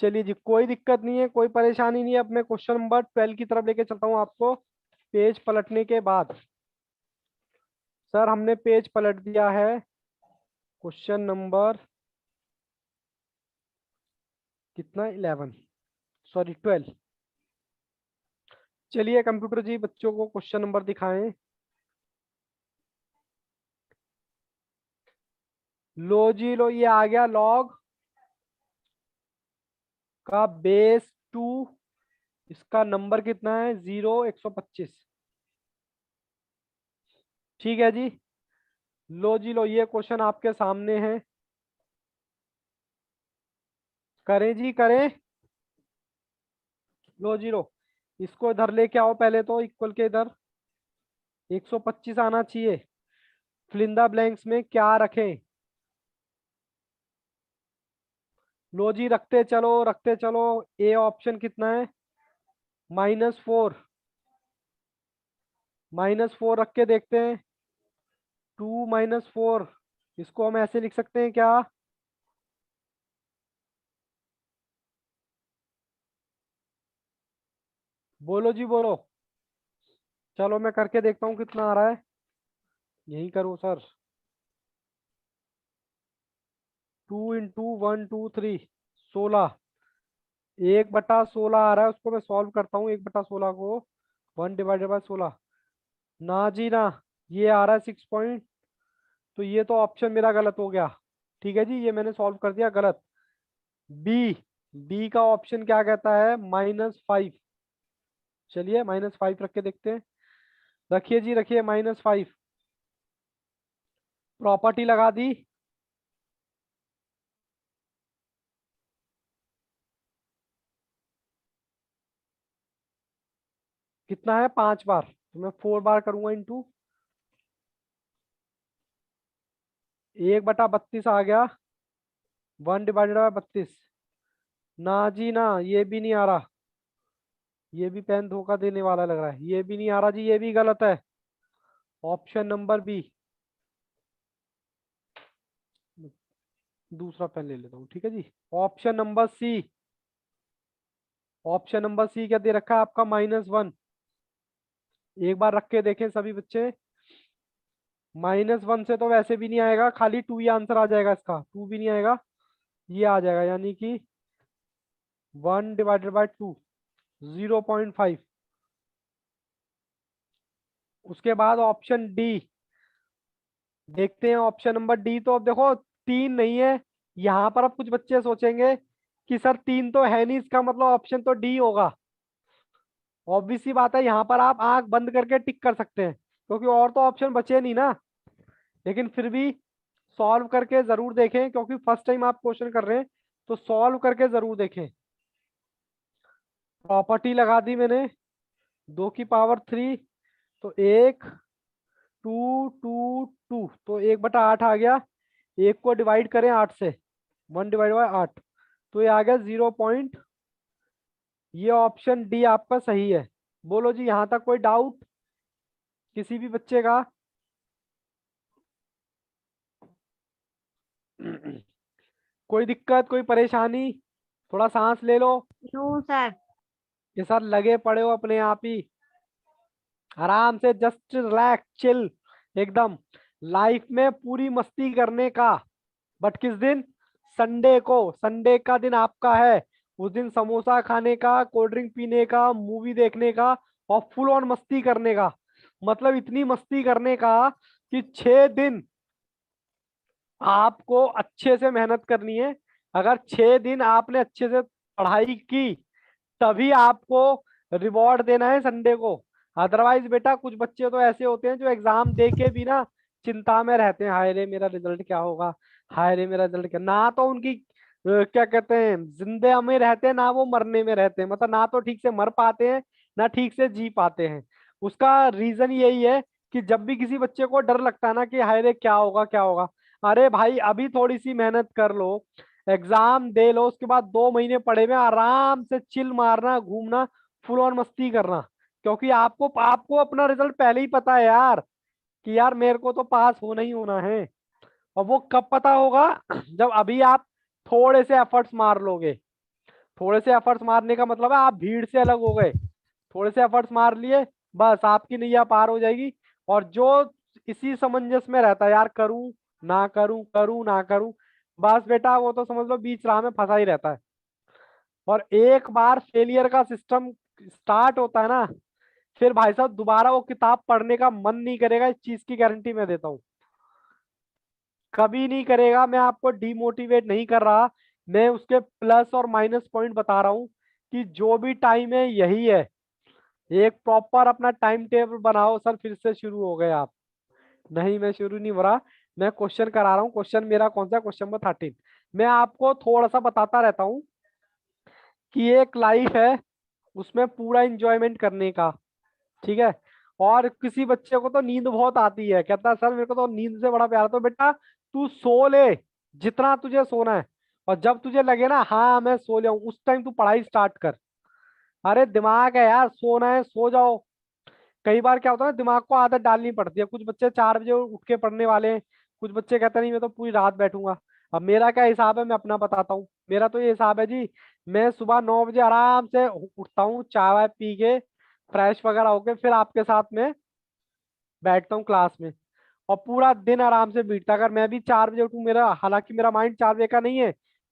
चलिए जी, कोई दिक्कत नहीं है, कोई परेशानी नहीं है। अब मैं क्वेश्चन नंबर 12 की तरफ लेके चलता हूँ आपको। पेज पलटने के बाद, सर हमने पेज पलट दिया है। क्वेश्चन नंबर कितना? 11, सॉरी 12। चलिए कंप्यूटर जी बच्चों को क्वेश्चन नंबर दिखाएं। लो जी लो, ये आ गया लॉग का बेस 2। इसका नंबर कितना है? 0 125। ठीक है जी। लो जी लो, ये क्वेश्चन आपके सामने है। करें जी करें। लो जी लो, इसको इधर लेके आओ पहले तो, इक्वल के इधर 125 आना चाहिए। फिलिंदा ब्लैंक्स में क्या रखें? लो जी रखते चलो रखते चलो। ए ऑप्शन कितना है? -4। -4 रख के देखते हैं। 2 - 4, इसको हम ऐसे लिख सकते हैं क्या? बोलो जी बोलो। चलो मैं करके देखता हूँ कितना आ रहा है। यही करो सर। 2 × 1 2 3, 16। 1/16 आ रहा है, उसको मैं सॉल्व करता हूँ। 1/16 को 1/16। ना जी ना, ये आ रहा है 6 पॉइंट। तो ये तो ऑप्शन मेरा गलत हो गया। ठीक है जी, ये मैंने सॉल्व कर दिया गलत। बी, बी का ऑप्शन क्या कहता है? -5। चलिए -5 रख के देखते हैं। रखिए जी रखिए, -5। प्रॉपर्टी लगा दी। कितना है? 5 बार। तो मैं 4 बार करूंगा इंटू 1/32 आ गया, 1/32। ना जी ना, ये भी नहीं आ रहा, ये भी पेन धोखा देने वाला लग रहा है, ये भी नहीं आ रहा जी, ये भी गलत है। ऑप्शन नंबर बी, दूसरा पेन ले लेता हूँ, ठीक है जी। Option number C, option number C क्या दे रखा है आपका, -1। एक बार रख के देखें सभी बच्चे, -1 से तो वैसे भी नहीं आएगा, खाली 2 ही आंसर आ जाएगा इसका, 2 भी नहीं आएगा, ये आ जाएगा, यानी कि 1/2, 0.5। उसके बाद ऑप्शन डी, देखते हैं ऑप्शन नंबर डी। तो अब देखो 3 नहीं है यहाँ पर। अब कुछ बच्चे सोचेंगे कि सर 3 तो है नहीं, इसका मतलब ऑप्शन तो डी होगा। ऑब्वियस सी बात है, यहाँ पर आप आंख बंद करके टिक कर सकते हैं, क्योंकि और तो ऑप्शन बचे नहीं ना। लेकिन फिर भी सॉल्व करके जरूर देखें, क्योंकि फर्स्ट टाइम आप क्वेश्चन कर रहे हैं, तो सॉल्व करके जरूर देखें। प्रॉपर्टी लगा दी मैंने, 2 की पावर 3, तो 1, 2, 2, 2, तो 1/8 आ गया। 1 को डिवाइड करें 8 से, 1/8, तो ये आ गया 0. ये ऑप्शन डी आपका सही है। बोलो जी, यहाँ तक कोई डाउट किसी भी बच्चे का? कोई दिक्कत, कोई परेशानी? थोड़ा सांस ले लो। No sir. ये सर लगे पड़े हो अपने आप ही, आराम से जस्ट रिलैक्स चिल एकदम। लाइफ में पूरी मस्ती करने का, बट किस दिन? संडे को। संडे का दिन आपका है, उस दिन समोसा खाने का, कोल्ड ड्रिंक पीने का, मूवी देखने का और फुल ऑन मस्ती करने का। मतलब इतनी मस्ती करने का कि 6 दिन आपको अच्छे से मेहनत करनी है। अगर 6 दिन आपने अच्छे से पढ़ाई की, तभी आपको रिवॉर्ड देना है संडे को। अदरवाइज बेटा कुछ बच्चे तो ऐसे होते हैं जो एग्जाम दे के भी ना चिंता में रहते हैं, हाय रे मेरा रिजल्ट क्या होगा, हाय रे मेरा रिजल्ट क्या। ना तो उनकी क्या कहते हैं, जिंदे में रहते हैं, ना वो मरने में रहते हैं। मतलब ना तो ठीक से मर पाते हैं, ना ठीक से जी पाते हैं। उसका रीजन यही है कि जब भी किसी बच्चे को डर लगता है ना कि हाय रे क्या होगा क्या होगा, अरे भाई अभी थोड़ी सी मेहनत कर लो, एग्जाम दे लो, उसके बाद 2 महीने पढ़े हुए आराम से चिल मारना, घूमना, फुल ऑन मस्ती करना। क्योंकि आपको आपको अपना रिजल्ट पहले ही पता है यार, कि यार मेरे को तो पास होना ही होना है। और वो कब पता होगा? जब अभी आप थोड़े से एफर्ट्स मार लोगे। थोड़े से एफर्ट्स मारने का मतलब है आप भीड़ से अलग हो गए, थोड़े से एफर्ट्स मार लिए, बस आपकी नैया पार हो जाएगी। और जो इसी समंजस में रहता है, यार करूं ना करूं, करूं ना करूं, बस बेटा वो तो समझ लो बीच राह में फंसा ही रहता है। और एक बार फेलियर का सिस्टम स्टार्ट होता है ना, फिर भाई साहब दोबारा वो किताब पढ़ने का मन नहीं करेगा, इस चीज की गारंटी मैं देता हूँ। कभी नहीं करेगा। मैं आपको डिमोटिवेट नहीं कर रहा, मैं उसके प्लस और माइनस पॉइंट बता रहा हूँ कि जो भी टाइम है यही है। एक प्रॉपर अपना टाइम टेबल बनाओ। सर फिर से शुरू हो गए आप? नहीं, मैं शुरू नहीं हो रहा, मैं क्वेश्चन करा रहा हूँ। क्वेश्चन मेरा कौन सा? Question number 13। मैं आपको थोड़ा सा बताता रहता हूँ कि एक लाइफ है, उसमें पूरा इंजॉयमेंट करने का, ठीक है। और किसी बच्चे को तो नींद बहुत आती है, कहता है सर मेरे को तो नींद से बड़ा प्यार है। तो बेटा तू सो ले जितना तुझे सोना है, और जब तुझे लगे ना हाँ मैं सो लिया हूँ, उस टाइम तू पढ़ाई स्टार्ट कर। अरे दिमाग है यार, सोना है सो जाओ। कई बार क्या होता है ना, दिमाग को आदत डालनी पड़ती है। कुछ बच्चे 4 बजे उठ के पढ़ने वाले हैं, कुछ बच्चे कहते नहीं मैं तो पूरी रात बैठूंगा। अब मेरा क्या हिसाब है, मैं अपना बताता हूँ। मेरा तो ये हिसाब है जी, मैं सुबह 9 बजे आराम से उठता हूँ, चाय वाय पी के फ्रेश वगैरह होके फिर आपके साथ में बैठता हूँ क्लास में, और पूरा दिन आराम से बीतता है। अगर मैं भी 4 बजे उठूँ, मेरा हालांकि मेरा माइंड 4 बजे का नहीं है,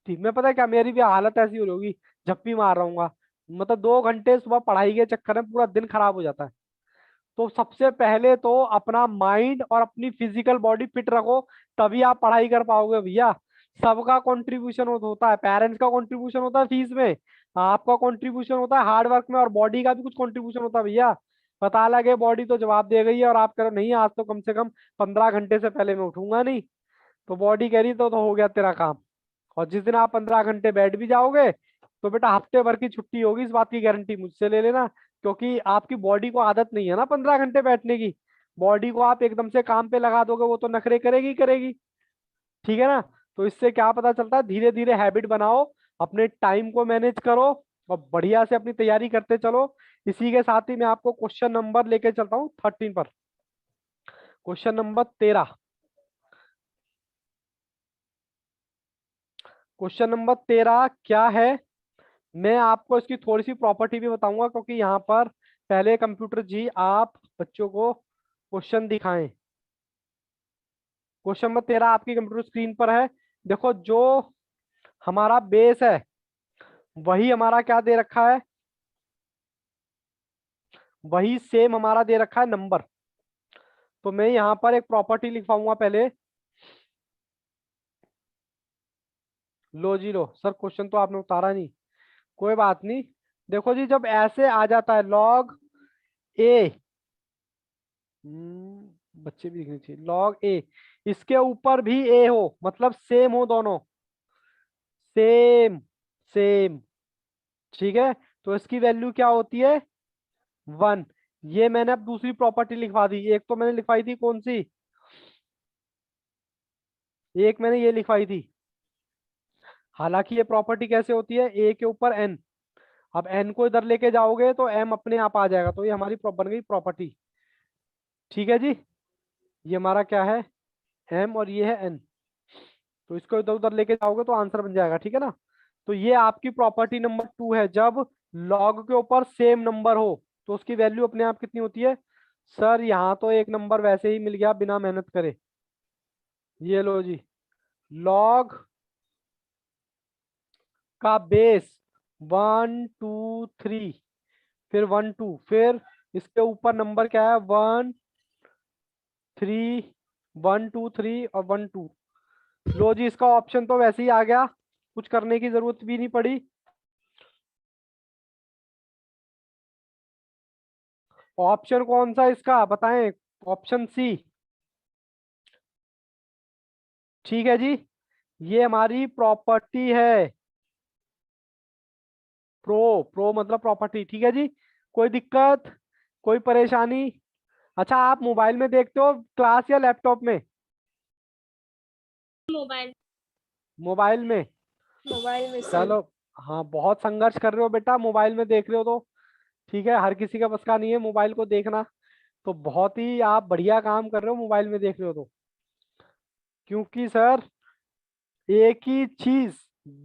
ठीक, मैं पता है क्या, मेरी भी हालत ऐसी हो होगी, झप्पी मार रहूंगा। मतलब 2 घंटे सुबह पढ़ाई के चक्कर में पूरा दिन खराब हो जाता है। तो सबसे पहले तो अपना माइंड और अपनी फिजिकल बॉडी फिट रखो, तभी आप पढ़ाई कर पाओगे भैया। सबका कंट्रीब्यूशन होता है, पेरेंट्स का कंट्रीब्यूशन होता है फीस में, आपका कंट्रीब्यूशन होता है हार्ड वर्क में, और बॉडी का भी कुछ कंट्रीब्यूशन होता है भैया। पता लगे बॉडी तो जवाब दे गई है और आप कह रहे हो नहीं आज तो कम से कम 15 घंटे से पहले मैं उठूंगा नहीं, तो बॉडी कह रही तो हो गया तेरा काम। और जिस दिन आप 15 घंटे बैठ भी जाओगे, तो बेटा हफ्ते भर की छुट्टी होगी, इस बात की गारंटी मुझसे ले लेना। क्योंकि आपकी बॉडी को आदत नहीं है ना 15 घंटे बैठने की। बॉडी को आप एकदम से काम पे लगा दोगे, वो तो नखरे करेगी ही करेगी। ठीक है ना। तो इससे क्या पता चलता है, धीरे धीरे हैबिट बनाओ, अपने टाइम को मैनेज करो और बढ़िया से अपनी तैयारी करते चलो। इसी के साथ ही मैं आपको क्वेश्चन नंबर लेके चलता हूँ 13 पर। Question number 13। क्वेश्चन नंबर 13 क्या है, मैं आपको इसकी थोड़ी सी प्रॉपर्टी भी बताऊंगा, क्योंकि यहाँ पर पहले कंप्यूटर जी आप बच्चों को क्वेश्चन दिखाएं। क्वेश्चन नंबर 13 आपकी कंप्यूटर स्क्रीन पर है। देखो, जो हमारा बेस है वही हमारा क्या दे रखा है, वही सेम हमारा दे रखा है नंबर। तो मैं यहाँ पर एक प्रॉपर्टी लिखवाऊंगा पहले। लो जी लो, सर क्वेश्चन तो आपने उतारा नहीं, कोई बात नहीं। देखो जी, जब ऐसे आ जाता है लॉग ए, बच्चे भी लिखने चाहिए, लॉग ए, इसके ऊपर भी ए हो, मतलब सेम हो दोनों, सेम सेम। ठीक है, तो इसकी वैल्यू क्या होती है, 1। ये मैंने अब दूसरी प्रॉपर्टी लिखवा दी। एक तो मैंने लिखवाई थी कौन सी, एक मैंने ये लिखवाई थी। हालांकि ये प्रॉपर्टी कैसे होती है, ए के ऊपर एन। अब एन को इधर लेके जाओगे तो एम अपने आप आ जाएगा, तो ये हमारी बन गई प्रॉपर्टी। ठीक है जी, ये हमारा क्या है, एम, और ये है एन। तो इसको इधर उधर लेके जाओगे तो आंसर बन जाएगा। ठीक है ना। तो ये आपकी प्रॉपर्टी नंबर 2 है, जब लॉग के ऊपर सेम नंबर हो तो उसकी वैल्यू अपने आप कितनी होती है। सर यहाँ तो एक नंबर वैसे ही मिल गया बिना मेहनत करे। ये लो जी, लॉग का बेस 1 2 3, फिर 1 2, फिर इसके ऊपर नंबर क्या है, 1 3, 1 2 3 और 1 2। लो जी, इसका ऑप्शन तो वैसे ही आ गया, कुछ करने की जरूरत भी नहीं पड़ी। ऑप्शन कौन सा इसका बताएं, ऑप्शन सी। ठीक है जी, ये हमारी प्रॉपर्टी है। प्रो, प्रो मतलब प्रॉपर्टी। ठीक है जी, कोई दिक्कत, कोई परेशानी। अच्छा, आप मोबाइल में देखते हो क्लास या लैपटॉप में, मोबाइल। मोबाइल में। मोबाइल में सर। चलो, हाँ बहुत संघर्ष कर रहे हो बेटा, मोबाइल में देख रहे हो तो ठीक है, हर किसी का बस का नहीं है मोबाइल को देखना। तो बहुत ही आप बढ़िया काम कर रहे हो मोबाइल में देख रहे हो तो, क्योंकि सर एक ही चीज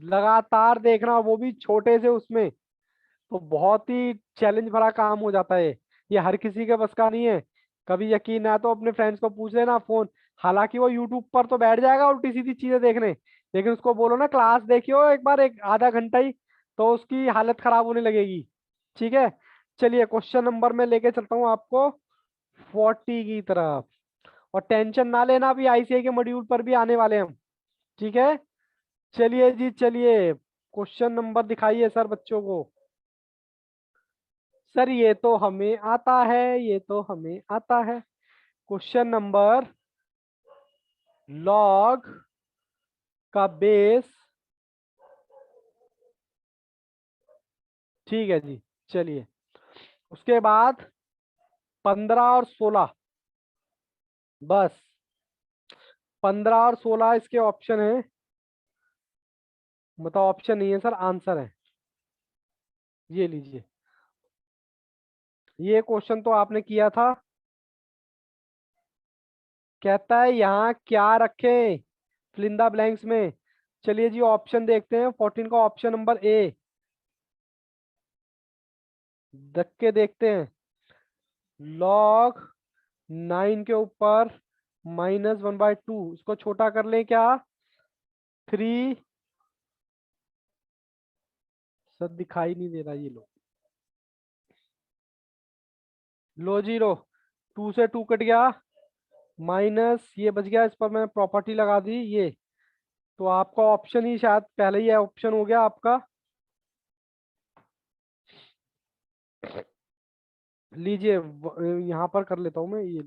लगातार देखना, वो भी छोटे से उसमें, तो बहुत ही चैलेंज भरा काम हो जाता है। ये हर किसी के बस का नहीं है। कभी यकीन ना तो अपने फ्रेंड्स को पूछ लेना फोन, हालांकि वो यूट्यूब पर तो बैठ जाएगा उल्टी सीधी चीजें देखने, लेकिन उसको बोलो ना क्लास देखियो एक बार, एक आधा घंटा ही, तो उसकी हालत खराब होने लगेगी। ठीक है, चलिए क्वेश्चन नंबर में लेके चलता हूँ आपको 40 की तरफ। और टेंशन ना लेना, अभी आईसीआई के मॉड्यूल पर भी आने वाले हैं हम। ठीक है, चलिए जी चलिए, क्वेश्चन नंबर दिखाइए सर बच्चों को। सर ये तो हमें आता है, ये तो हमें आता है। क्वेश्चन नंबर, लॉग का बेस, ठीक है जी चलिए। उसके बाद 15 और 16, बस 15 और 16 इसके ऑप्शन है, मतलब ऑप्शन नहीं है सर, आंसर है। ये लीजिए, ये क्वेश्चन तो आपने किया था। कहता है यहाँ क्या रखें, फिलिंदा ब्लैंक्स में। चलिए जी ऑप्शन देखते हैं, 14 का ऑप्शन नंबर ए, देख के देखते हैं। लॉग 9 के ऊपर -1/2, इसको छोटा कर लें क्या, 3। सर दिखाई नहीं दे रहा, ये लो जी लो, 2 से 2 कट गया, माइनस ये बच गया, इस पर मैंने प्रॉपर्टी लगा दी ये। तो आपका ऑप्शन ही शायद पहले ही ऑप्शन हो गया आपका। लीजिए, यहाँ पर कर लेता हूँ मैं, ये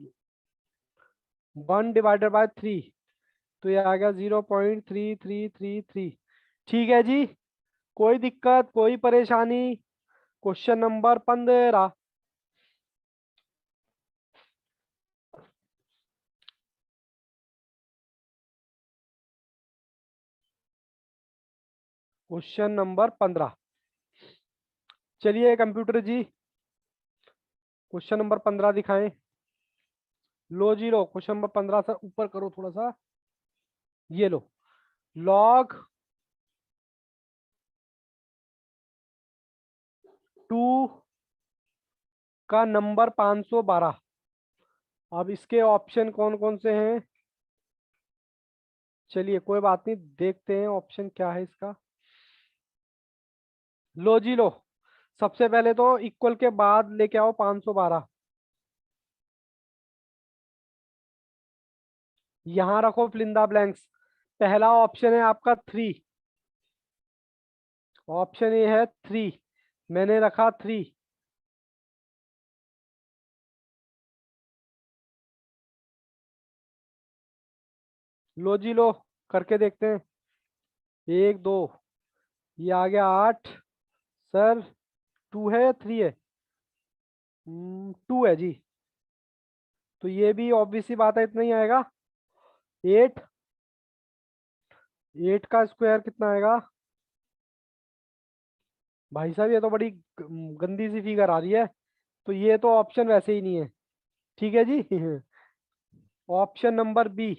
1/3, तो ये आ गया 0.3333। ठीक है जी, कोई दिक्कत कोई परेशानी। Question number 15, question number 15। चलिए कंप्यूटर जी क्वेश्चन नंबर 15 दिखाएं। लो जी लो, क्वेश्चन नंबर 15 सर ऊपर करो थोड़ा सा। ये लो, लॉग 2 का नंबर 512। अब इसके ऑप्शन कौन कौन से हैं? चलिए कोई बात नहीं, देखते हैं ऑप्शन क्या है इसका। लो जी लो, सबसे पहले तो इक्वल के बाद लेके आओ 512। यहां रखो फिलिंदा ब्लैंक्स। पहला ऑप्शन है आपका 3। ऑप्शन ए है 3, मैंने रखा 3। लो जी लो, करके देखते हैं। 1 2, ये आ गया 8। सर 2 है या 3 है? 2 है जी। तो ये भी ऑब्वियस सी बात है, इतना ही आएगा। 8, 8 का स्क्वायर कितना आएगा? भाई साहब ये तो बड़ी गंदी सी फिगर आ रही है। तो ये तो ऑप्शन वैसे ही नहीं है। ठीक है जी। Option number B.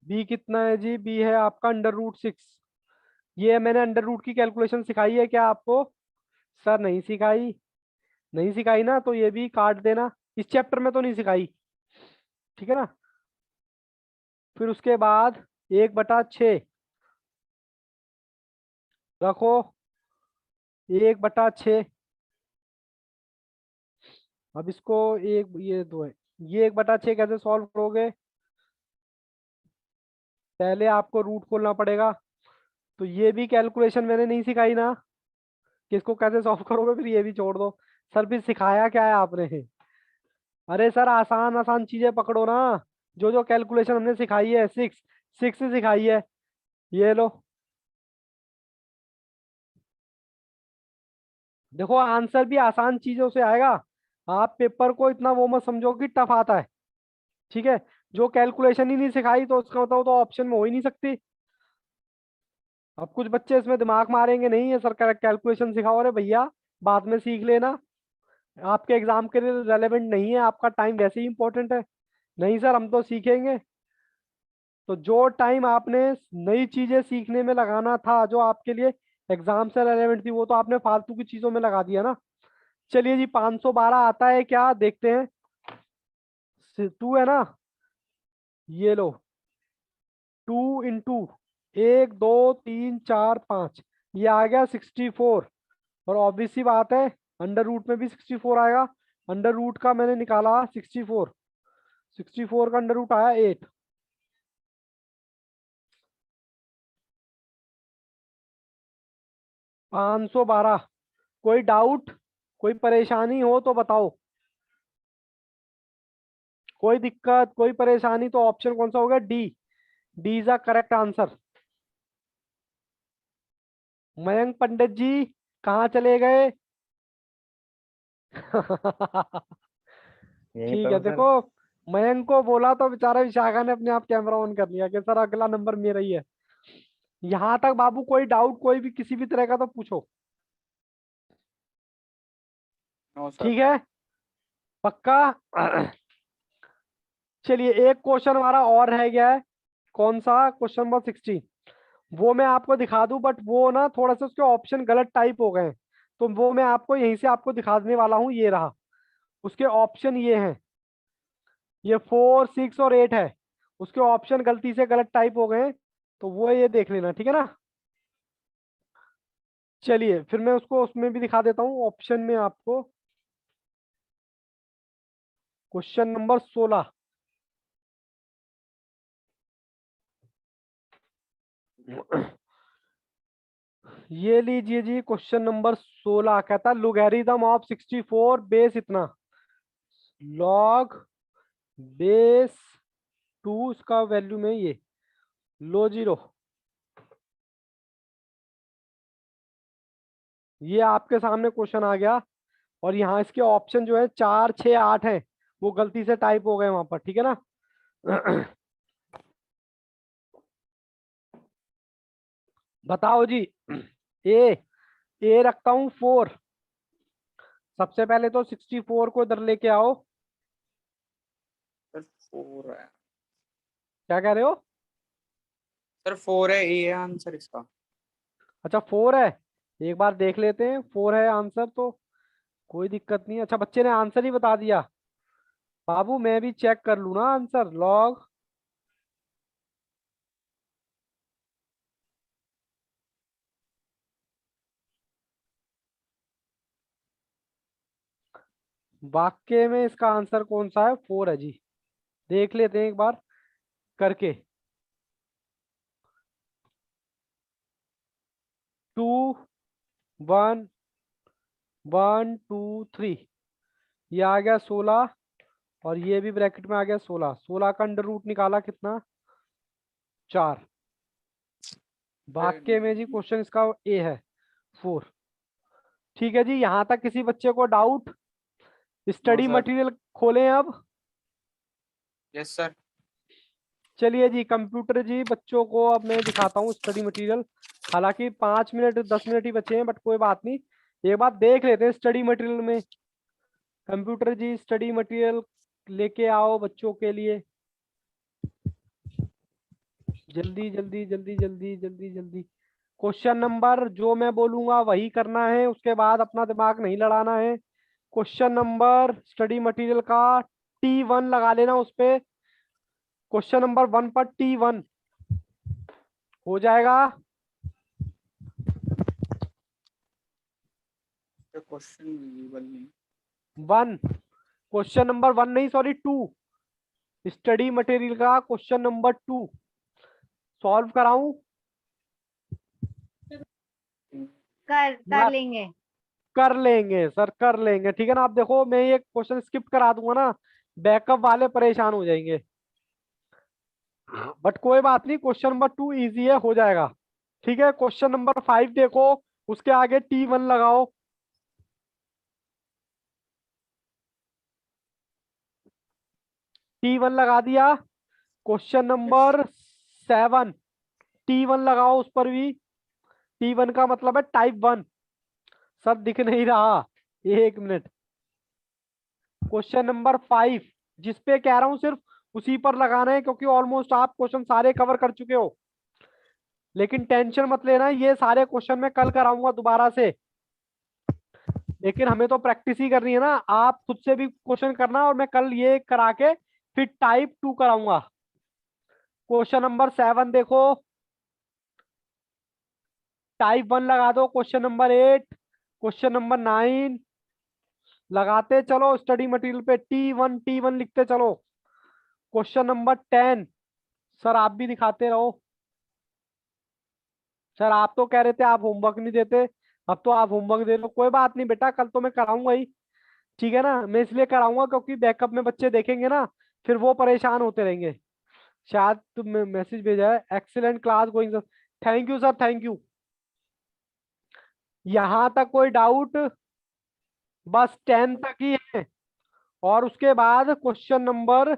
बी कितना है जी? बी है आपका √6। ये मैंने अंडर रूट की कैलकुलेशन सिखाई है क्या आपको? सर नहीं सिखाई। नहीं सिखाई ना, तो ये भी काट देना। इस चैप्टर में तो नहीं सिखाई, ठीक है ना। फिर उसके बाद 1/6 रखो। 1/6। अब इसको एक, ये 2 है। ये 1/6 कैसे सॉल्व करोगे? पहले आपको रूट खोलना पड़ेगा। तो ये भी कैलकुलेशन मैंने नहीं सिखाई ना, कि इसको कैसे सॉल्व करोगे। फिर ये भी छोड़ दो। सर फिर सिखाया क्या है आपने? अरे सर आसान आसान चीजें पकड़ो ना। जो जो कैलकुलेशन हमने सिखाई है, 6 6 से सिखाई है। ये लो, देखो आंसर भी आसान चीजों से आएगा। आप पेपर को इतना वो मत समझो कि टफ आता है, ठीक है। जो कैलकुलेशन ही नहीं सिखाई तो उसका मतलब तो ऑप्शन में हो ही नहीं सकती। अब कुछ बच्चे इसमें दिमाग मारेंगे, नहीं है सर कैलकुलेशन सिखाओ। अरे भैया बाद में सीख लेना, आपके एग्जाम के लिए रेलेवेंट नहीं है, आपका टाइम वैसे ही इंपॉर्टेंट है। नहीं सर हम तो सीखेंगे। तो जो टाइम आपने नई चीजें सीखने में लगाना था, जो आपके लिए एग्जाम से रेलेवेंट थी, वो तो आपने फालतू की चीजों में लगा दिया ना। चलिए जी 512 आता है क्या, देखते हैं। 2 है ना, ये लो। 2 × 1 2 3 4 5, ये आ गया 64। और ऑब्वियस सी बात है अंडर रूट में भी 64 आएगा। अंडर रूट का मैंने निकाला 64। 64 का अंडर रूट आया 8। 512। कोई डाउट, कोई परेशानी हो तो बताओ। कोई दिक्कत, कोई परेशानी तो ऑप्शन कौन सा होगा? D. D is the correct answer. Mayank Pandit ji कहाँ चले गए? यहीं ठीक पर है हूँ सर। देखो, मयंक को बोला तो बेचारा विशाखा ने अपने आप कैमरा ऑन कर लिया कि सर अगला नंबर मेरा ही है। यहाँ तक बाबू कोई डाउट कोई भी किसी भी तरह का तो पूछो। No sir. ठीक है, पक्का। चलिए एक क्वेश्चन हमारा और रह गया है। कौन सा? Question number 16। वो मैं आपको दिखा दूं, बट वो ना थोड़ा सा उसके ऑप्शन गलत टाइप हो गए हैं। तो वो मैं आपको यहीं से आपको दिखाने वाला हूँ। ये रहा उसके ऑप्शन, ये हैं। ये 4 6 और 8 है। उसके ऑप्शन गलती से गलत टाइप हो गए हैं, तो वो ये देख लेना, ठीक है ना। चलिए फिर मैं उसको उसमें भी दिखा देता हूँ ऑप्शन में आपको। Question number 16। ये लीजिए जी, क्वेश्चन नंबर 16 कहता है लोगैरिथम ऑफ 64 बेस इतना, लॉग बेस 2 इसका वैल्यू में ये। लो जीरो, ये आपके सामने क्वेश्चन आ गया। और यहाँ इसके ऑप्शन जो है 4 6 8 है, वो गलती से टाइप हो गए वहां पर, ठीक है ना। बताओ जी। ए ए रखता हूं 4। सबसे पहले तो 64 को इधर लेके आओ। सर 4 है। क्या कह रहे हो? सर 4 है, ये है आंसर इसका। अच्छा 4 है। एक बार देख लेते हैं, 4 है आंसर तो कोई दिक्कत नहीं। अच्छा बच्चे ने आंसर ही बता दिया। बाबू मैं भी चेक कर लूँ ना आंसर लॉग। वाक्य में इसका आंसर कौन सा है? 4 है जी। देख लेते हैं एक बार करके। 2 1 1 2 3, ये आ गया 16 और ये भी ब्रैकेट में आ गया 16। 16 का अंडर रूट निकाला कितना? 4। वाक्य में जी क्वेश्चन इसका ए है 4। ठीक है जी, यहाँ तक किसी बच्चे को डाउट? Study sir. मटेरियल खोलें अब। Yes sir. चलिए जी कंप्यूटर जी, बच्चों को अब मैं दिखाता हूँ स्टडी मटेरियल। हालांकि 5 मिनट 10 मिनट ही बचे हैं बट कोई बात नहीं। एक बात देख लेते हैं स्टडी मटेरियल में। कंप्यूटर जी स्टडी मटेरियल लेके आओ बच्चों के लिए। जल्दी जल्दी जल्दी जल्दी जल्दी जल्दी। क्वेश्चन नंबर जो मैं बोलूंगा वही करना है, उसके बाद अपना दिमाग नहीं लड़ाना है। क्वेश्चन नंबर स्टडी मटेरियल का T1 लगा लेना उस पे। क्वेश्चन नंबर 1 पर T1 हो जाएगा। क्वेश्चन विजिबल नहीं। 1, क्वेश्चन नंबर 1 नहीं सॉरी 2, स्टडी मटेरियल का क्वेश्चन नंबर 2 सॉल्व कराऊं? कर लेंगे। कर लेंगे सर कर लेंगे, ठीक है ना। आप देखो मैं ये क्वेश्चन स्किप करा दूंगा ना, बैकअप वाले परेशान हो जाएंगे। बट कोई बात नहीं, क्वेश्चन नंबर 2 इजी है, हो जाएगा। ठीक है क्वेश्चन नंबर 5 देखो, उसके आगे T1 लगाओ। T1 लगा दिया। क्वेश्चन नंबर 7 T1 लगाओ उस पर भी। T1 का मतलब है टाइप 1। सब दिख नहीं रहा, 1 मिनट। क्वेश्चन नंबर 5 जिस पे कह रहा हूं सिर्फ उसी पर लगाना है, क्योंकि ऑलमोस्ट आप क्वेश्चन सारे कवर कर चुके हो। लेकिन टेंशन मत लेना, ये सारे क्वेश्चन मैं कल कराऊंगा दोबारा से। लेकिन हमें तो प्रैक्टिस ही करनी है ना, आप खुद से भी क्वेश्चन करना और मैं कल ये करा के फिर टाइप 2 कराऊंगा। क्वेश्चन नंबर 7 देखो, टाइप 1 लगा दो। क्वेश्चन नंबर 8, क्वेश्चन नंबर 9 लगाते चलो। स्टडी मटेरियल पे T1 लिखते चलो। क्वेश्चन नंबर 10, सर आप भी दिखाते रहो। सर आप तो कह रहे थे आप होमवर्क नहीं देते, अब तो आप होमवर्क दे लो। कोई बात नहीं बेटा, कल तो मैं कराऊंगा ही। ठीक है ना, मैं इसलिए कराऊंगा क्योंकि बैकअप में बच्चे देखेंगे ना, फिर वो परेशान होते रहेंगे। शायद तुम मैसेज भेजा है, excellent class going sir. Thank you sir thank you. यहाँ तक कोई डाउट? बस 10 तक ही है। और उसके बाद क्वेश्चन नंबर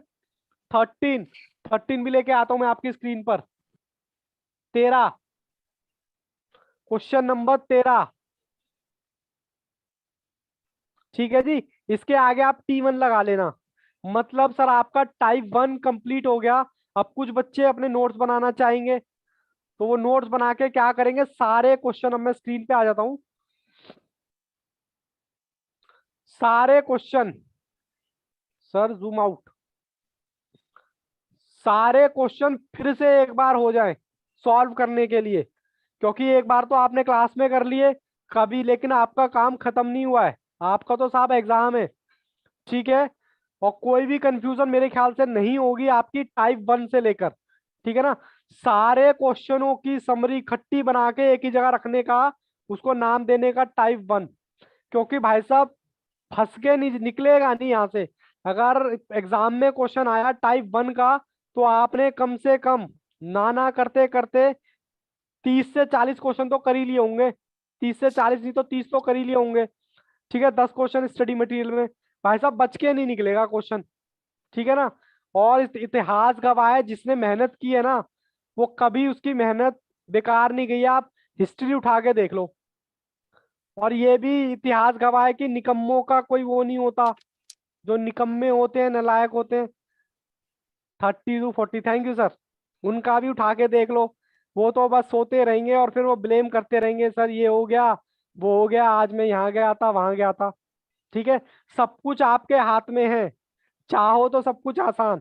13, 13 भी लेके आता हूं मैं आपकी स्क्रीन पर। 13, क्वेश्चन नंबर 13। ठीक है जी, इसके आगे आप T1 लगा लेना। मतलब सर आपका टाइप 1 कंप्लीट हो गया। अब कुछ बच्चे अपने नोट्स बनाना चाहेंगे, तो वो नोट्स बना के क्या करेंगे, सारे क्वेश्चन, अब मैं स्क्रीन पे आ जाता हूं। सारे क्वेश्चन, सर जूम आउट, सारे क्वेश्चन फिर से एक बार हो जाएं सॉल्व करने के लिए। क्योंकि एक बार तो आपने क्लास में कर लिए कभी, लेकिन आपका काम खत्म नहीं हुआ है, आपका तो साहब एग्जाम है। ठीक है, और कोई भी कंफ्यूजन मेरे ख्याल से नहीं होगी आपकी टाइप 1 से लेकर। ठीक है ना, सारे क्वेश्चनों की समरी खट्टी बना के एक ही जगह रखने का, उसको नाम देने का टाइप 1। क्योंकि भाई साहब फंस के नहीं निकलेगा नहीं यहाँ से। अगर एग्जाम में क्वेश्चन आया टाइप 1 का, तो आपने कम से कम ना करते करते 30 से 40 क्वेश्चन तो कर ही लिए होंगे। 30 से 40 नहीं तो 30 तो कर ही लिए होंगे। ठीक है, 10 क्वेश्चन स्टडी मटेरियल में भाई साहब बच के नहीं निकलेगा क्वेश्चन। ठीक है ना, और इतिहास गवाह है, जिसने मेहनत की है ना, वो कभी उसकी मेहनत बेकार नहीं गई। आप हिस्ट्री उठा के देख लो। और ये भी इतिहास गवाह है कि निकम्मों का कोई वो नहीं होता, जो निकम्मे होते हैं नालायक होते हैं। 30 to 40, थैंक यू सर। उनका भी उठा के देख लो। वो तो बस सोते रहेंगे और फिर वो ब्लेम करते रहेंगे, सर ये हो गया वो हो गया, आज मैं यहाँ गया था वहां गया था। ठीक है, सब कुछ आपके हाथ में है, चाहो तो सब कुछ आसान।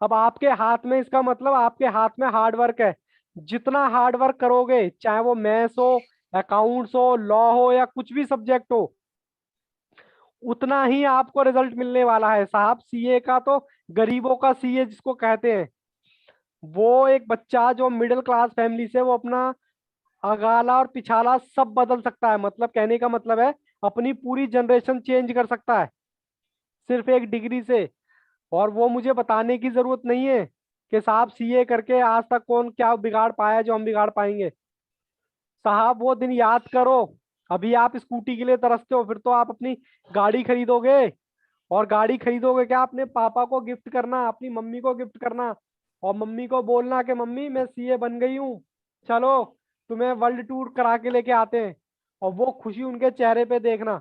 अब आपके हाथ में इसका मतलब आपके हाथ में हार्ड वर्क है। जितना हार्ड वर्क करोगे, चाहे वो मैथ्स हो, अकाउंट्स हो, लॉ हो, या कुछ भी सब्जेक्ट हो, उतना ही आपको रिजल्ट मिलने वाला है साहब। सीए का तो गरीबों का सीए जिसको कहते हैं, वो एक बच्चा जो मिडिल क्लास फैमिली से, वो अपना अगाला और पिछाला सब बदल सकता है। मतलब कहने का मतलब है अपनी पूरी जनरेशन चेंज कर सकता है सिर्फ एक डिग्री से। और वो मुझे बताने की जरूरत नहीं है कि साहब सीए करके आज तक कौन क्या बिगाड़ पाया जो हम बिगाड़ पाएंगे। साहब वो दिन याद करो। अभी आप स्कूटी के लिए तरसते हो, फिर तो आप अपनी गाड़ी खरीदोगे। और गाड़ी खरीदोगे क्या, अपने पापा को गिफ्ट करना, अपनी मम्मी को गिफ्ट करना, और मम्मी को बोलना कि मम्मी मैं सीए बन गई हूँ, चलो तुम्हें वर्ल्ड टूर करा के लेके आते हैं। और वो खुशी उनके चेहरे पे देखना,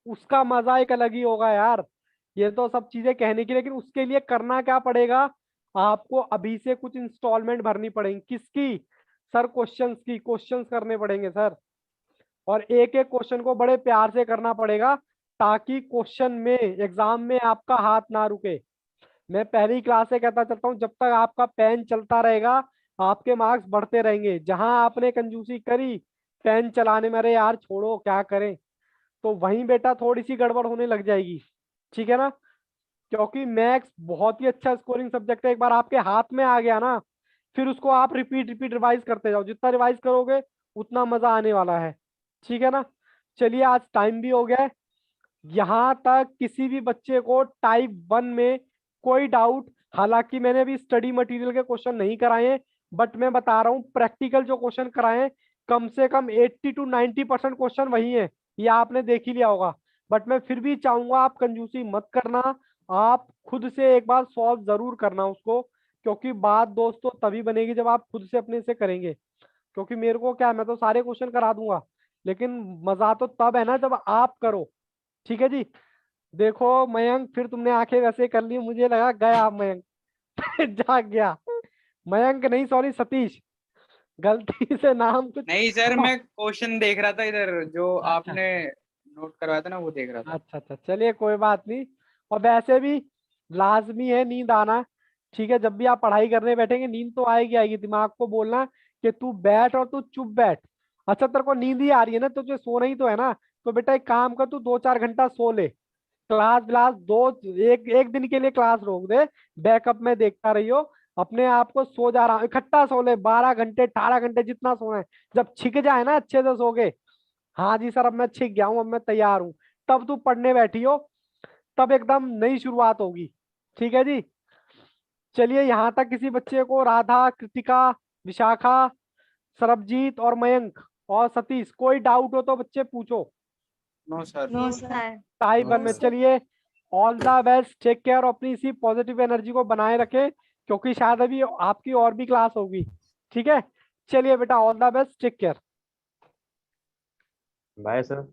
उसका मजा एक अलग ही होगा यार। ये तो सब चीजें कहने की, लेकिन उसके लिए करना क्या पड़ेगा, आपको अभी से कुछ इंस्टॉलमेंट भरनी पड़ेगी। किसकी सर, क्वेश्चंस की। क्वेश्चंस करने पड़ेंगे सर, और एक एक क्वेश्चन को बड़े प्यार से करना पड़ेगा, ताकि क्वेश्चन में एग्जाम में आपका हाथ ना रुके। मैं पहली क्लास से कहता चलता हूँ, जब तक आपका पेन चलता रहेगा आपके मार्क्स बढ़ते रहेंगे। जहां आपने कंजूसी करी पेन चलाने में, अरे यार छोड़ो क्या करें, तो वहीं बेटा थोड़ी सी गड़बड़ होने लग जाएगी। ठीक है ना, क्योंकि मैथ्स बहुत ही अच्छा स्कोरिंग सब्जेक्ट है। एक बार आपके हाथ में आ गया ना, फिर उसको आप रिपीट रिपीट रिवाइज करते जाओ। जितना रिवाइज करोगे उतना मजा आने वाला है। ठीक है ना, चलिए आज टाइम भी हो गया है। यहाँ तक किसी भी बच्चे को टाइप 1 में कोई डाउट, हालांकि मैंने अभी स्टडी मटेरियल के क्वेश्चन नहीं कराए हैं, बट मैं बता रहा हूँ प्रैक्टिकल जो क्वेश्चन कराए हैं, कम से कम 80 to 90% क्वेश्चन वही है। ये आपने देख ही लिया होगा। बट मैं फिर भी चाहूंगा आप कंजूसी मत करना, आप खुद से एक बार सॉल्व जरूर करना उसको। क्योंकि बात दोस्तों तभी बनेगी जब आप खुद से अपने से करेंगे। क्योंकि मेरे को क्या, मैं तो सारे क्वेश्चन करा दूंगा, लेकिन मजा तो तब है ना जब आप करो। ठीक है जी। देखो मयंक, फिर तुमने आंखें वैसे कर ली, मुझे लगा गया मयंक जाग गया। मयंक नहीं, सॉरी सतीश, गलती से नाम कुछ। नहीं सर, मैं क्वेश्चन देख रहा था इधर, जो अच्छा आपने नोट करवाया था ना, वो देख रहा था। अच्छा अच्छा, चलिए कोई बात नहीं। और वैसे भी लाजमी है नींद आना। ठीक है, जब भी आप पढ़ाई करने बैठेंगे नींद तो आएगी आएगी। दिमाग को बोलना कि तू बैठ और तू चुप बैठ। अच्छा तेरे को नींद ही आ रही है ना, तुझे सोना ही तो है ना, तो बेटा एक काम कर, तू 2-4 घंटा सो ले। क्लास क्लास दो, एक एक दिन के लिए क्लास रोक दे, बैकअप में देखता रहियो। अपने आप को सो जा रहा, इकट्ठा सो ले, 12 घंटे 18 घंटे जितना सोना है। जब छिक जाए ना अच्छे से सोगे, हाँ जी सर अब मैं छिक गया हूँ, अब मैं तैयार हूँ, तब तू पढ़ने बैठी हो, तब एकदम नई शुरुआत होगी। ठीक है जी। चलिए यहाँ तक किसी बच्चे को, राधा, कृतिका, विशाखा, सरबजीत और मयंक और सतीश, कोई डाउट हो तो बच्चे पूछो। No sir. No sir. Type 1 में चलिए, all the best, take care, अपनी इसी पॉजिटिव एनर्जी को बनाए रखें, क्योंकि शायद अभी आपकी और भी क्लास होगी। ठीक है, चलिए बेटा, all the best, take care. Bye sir.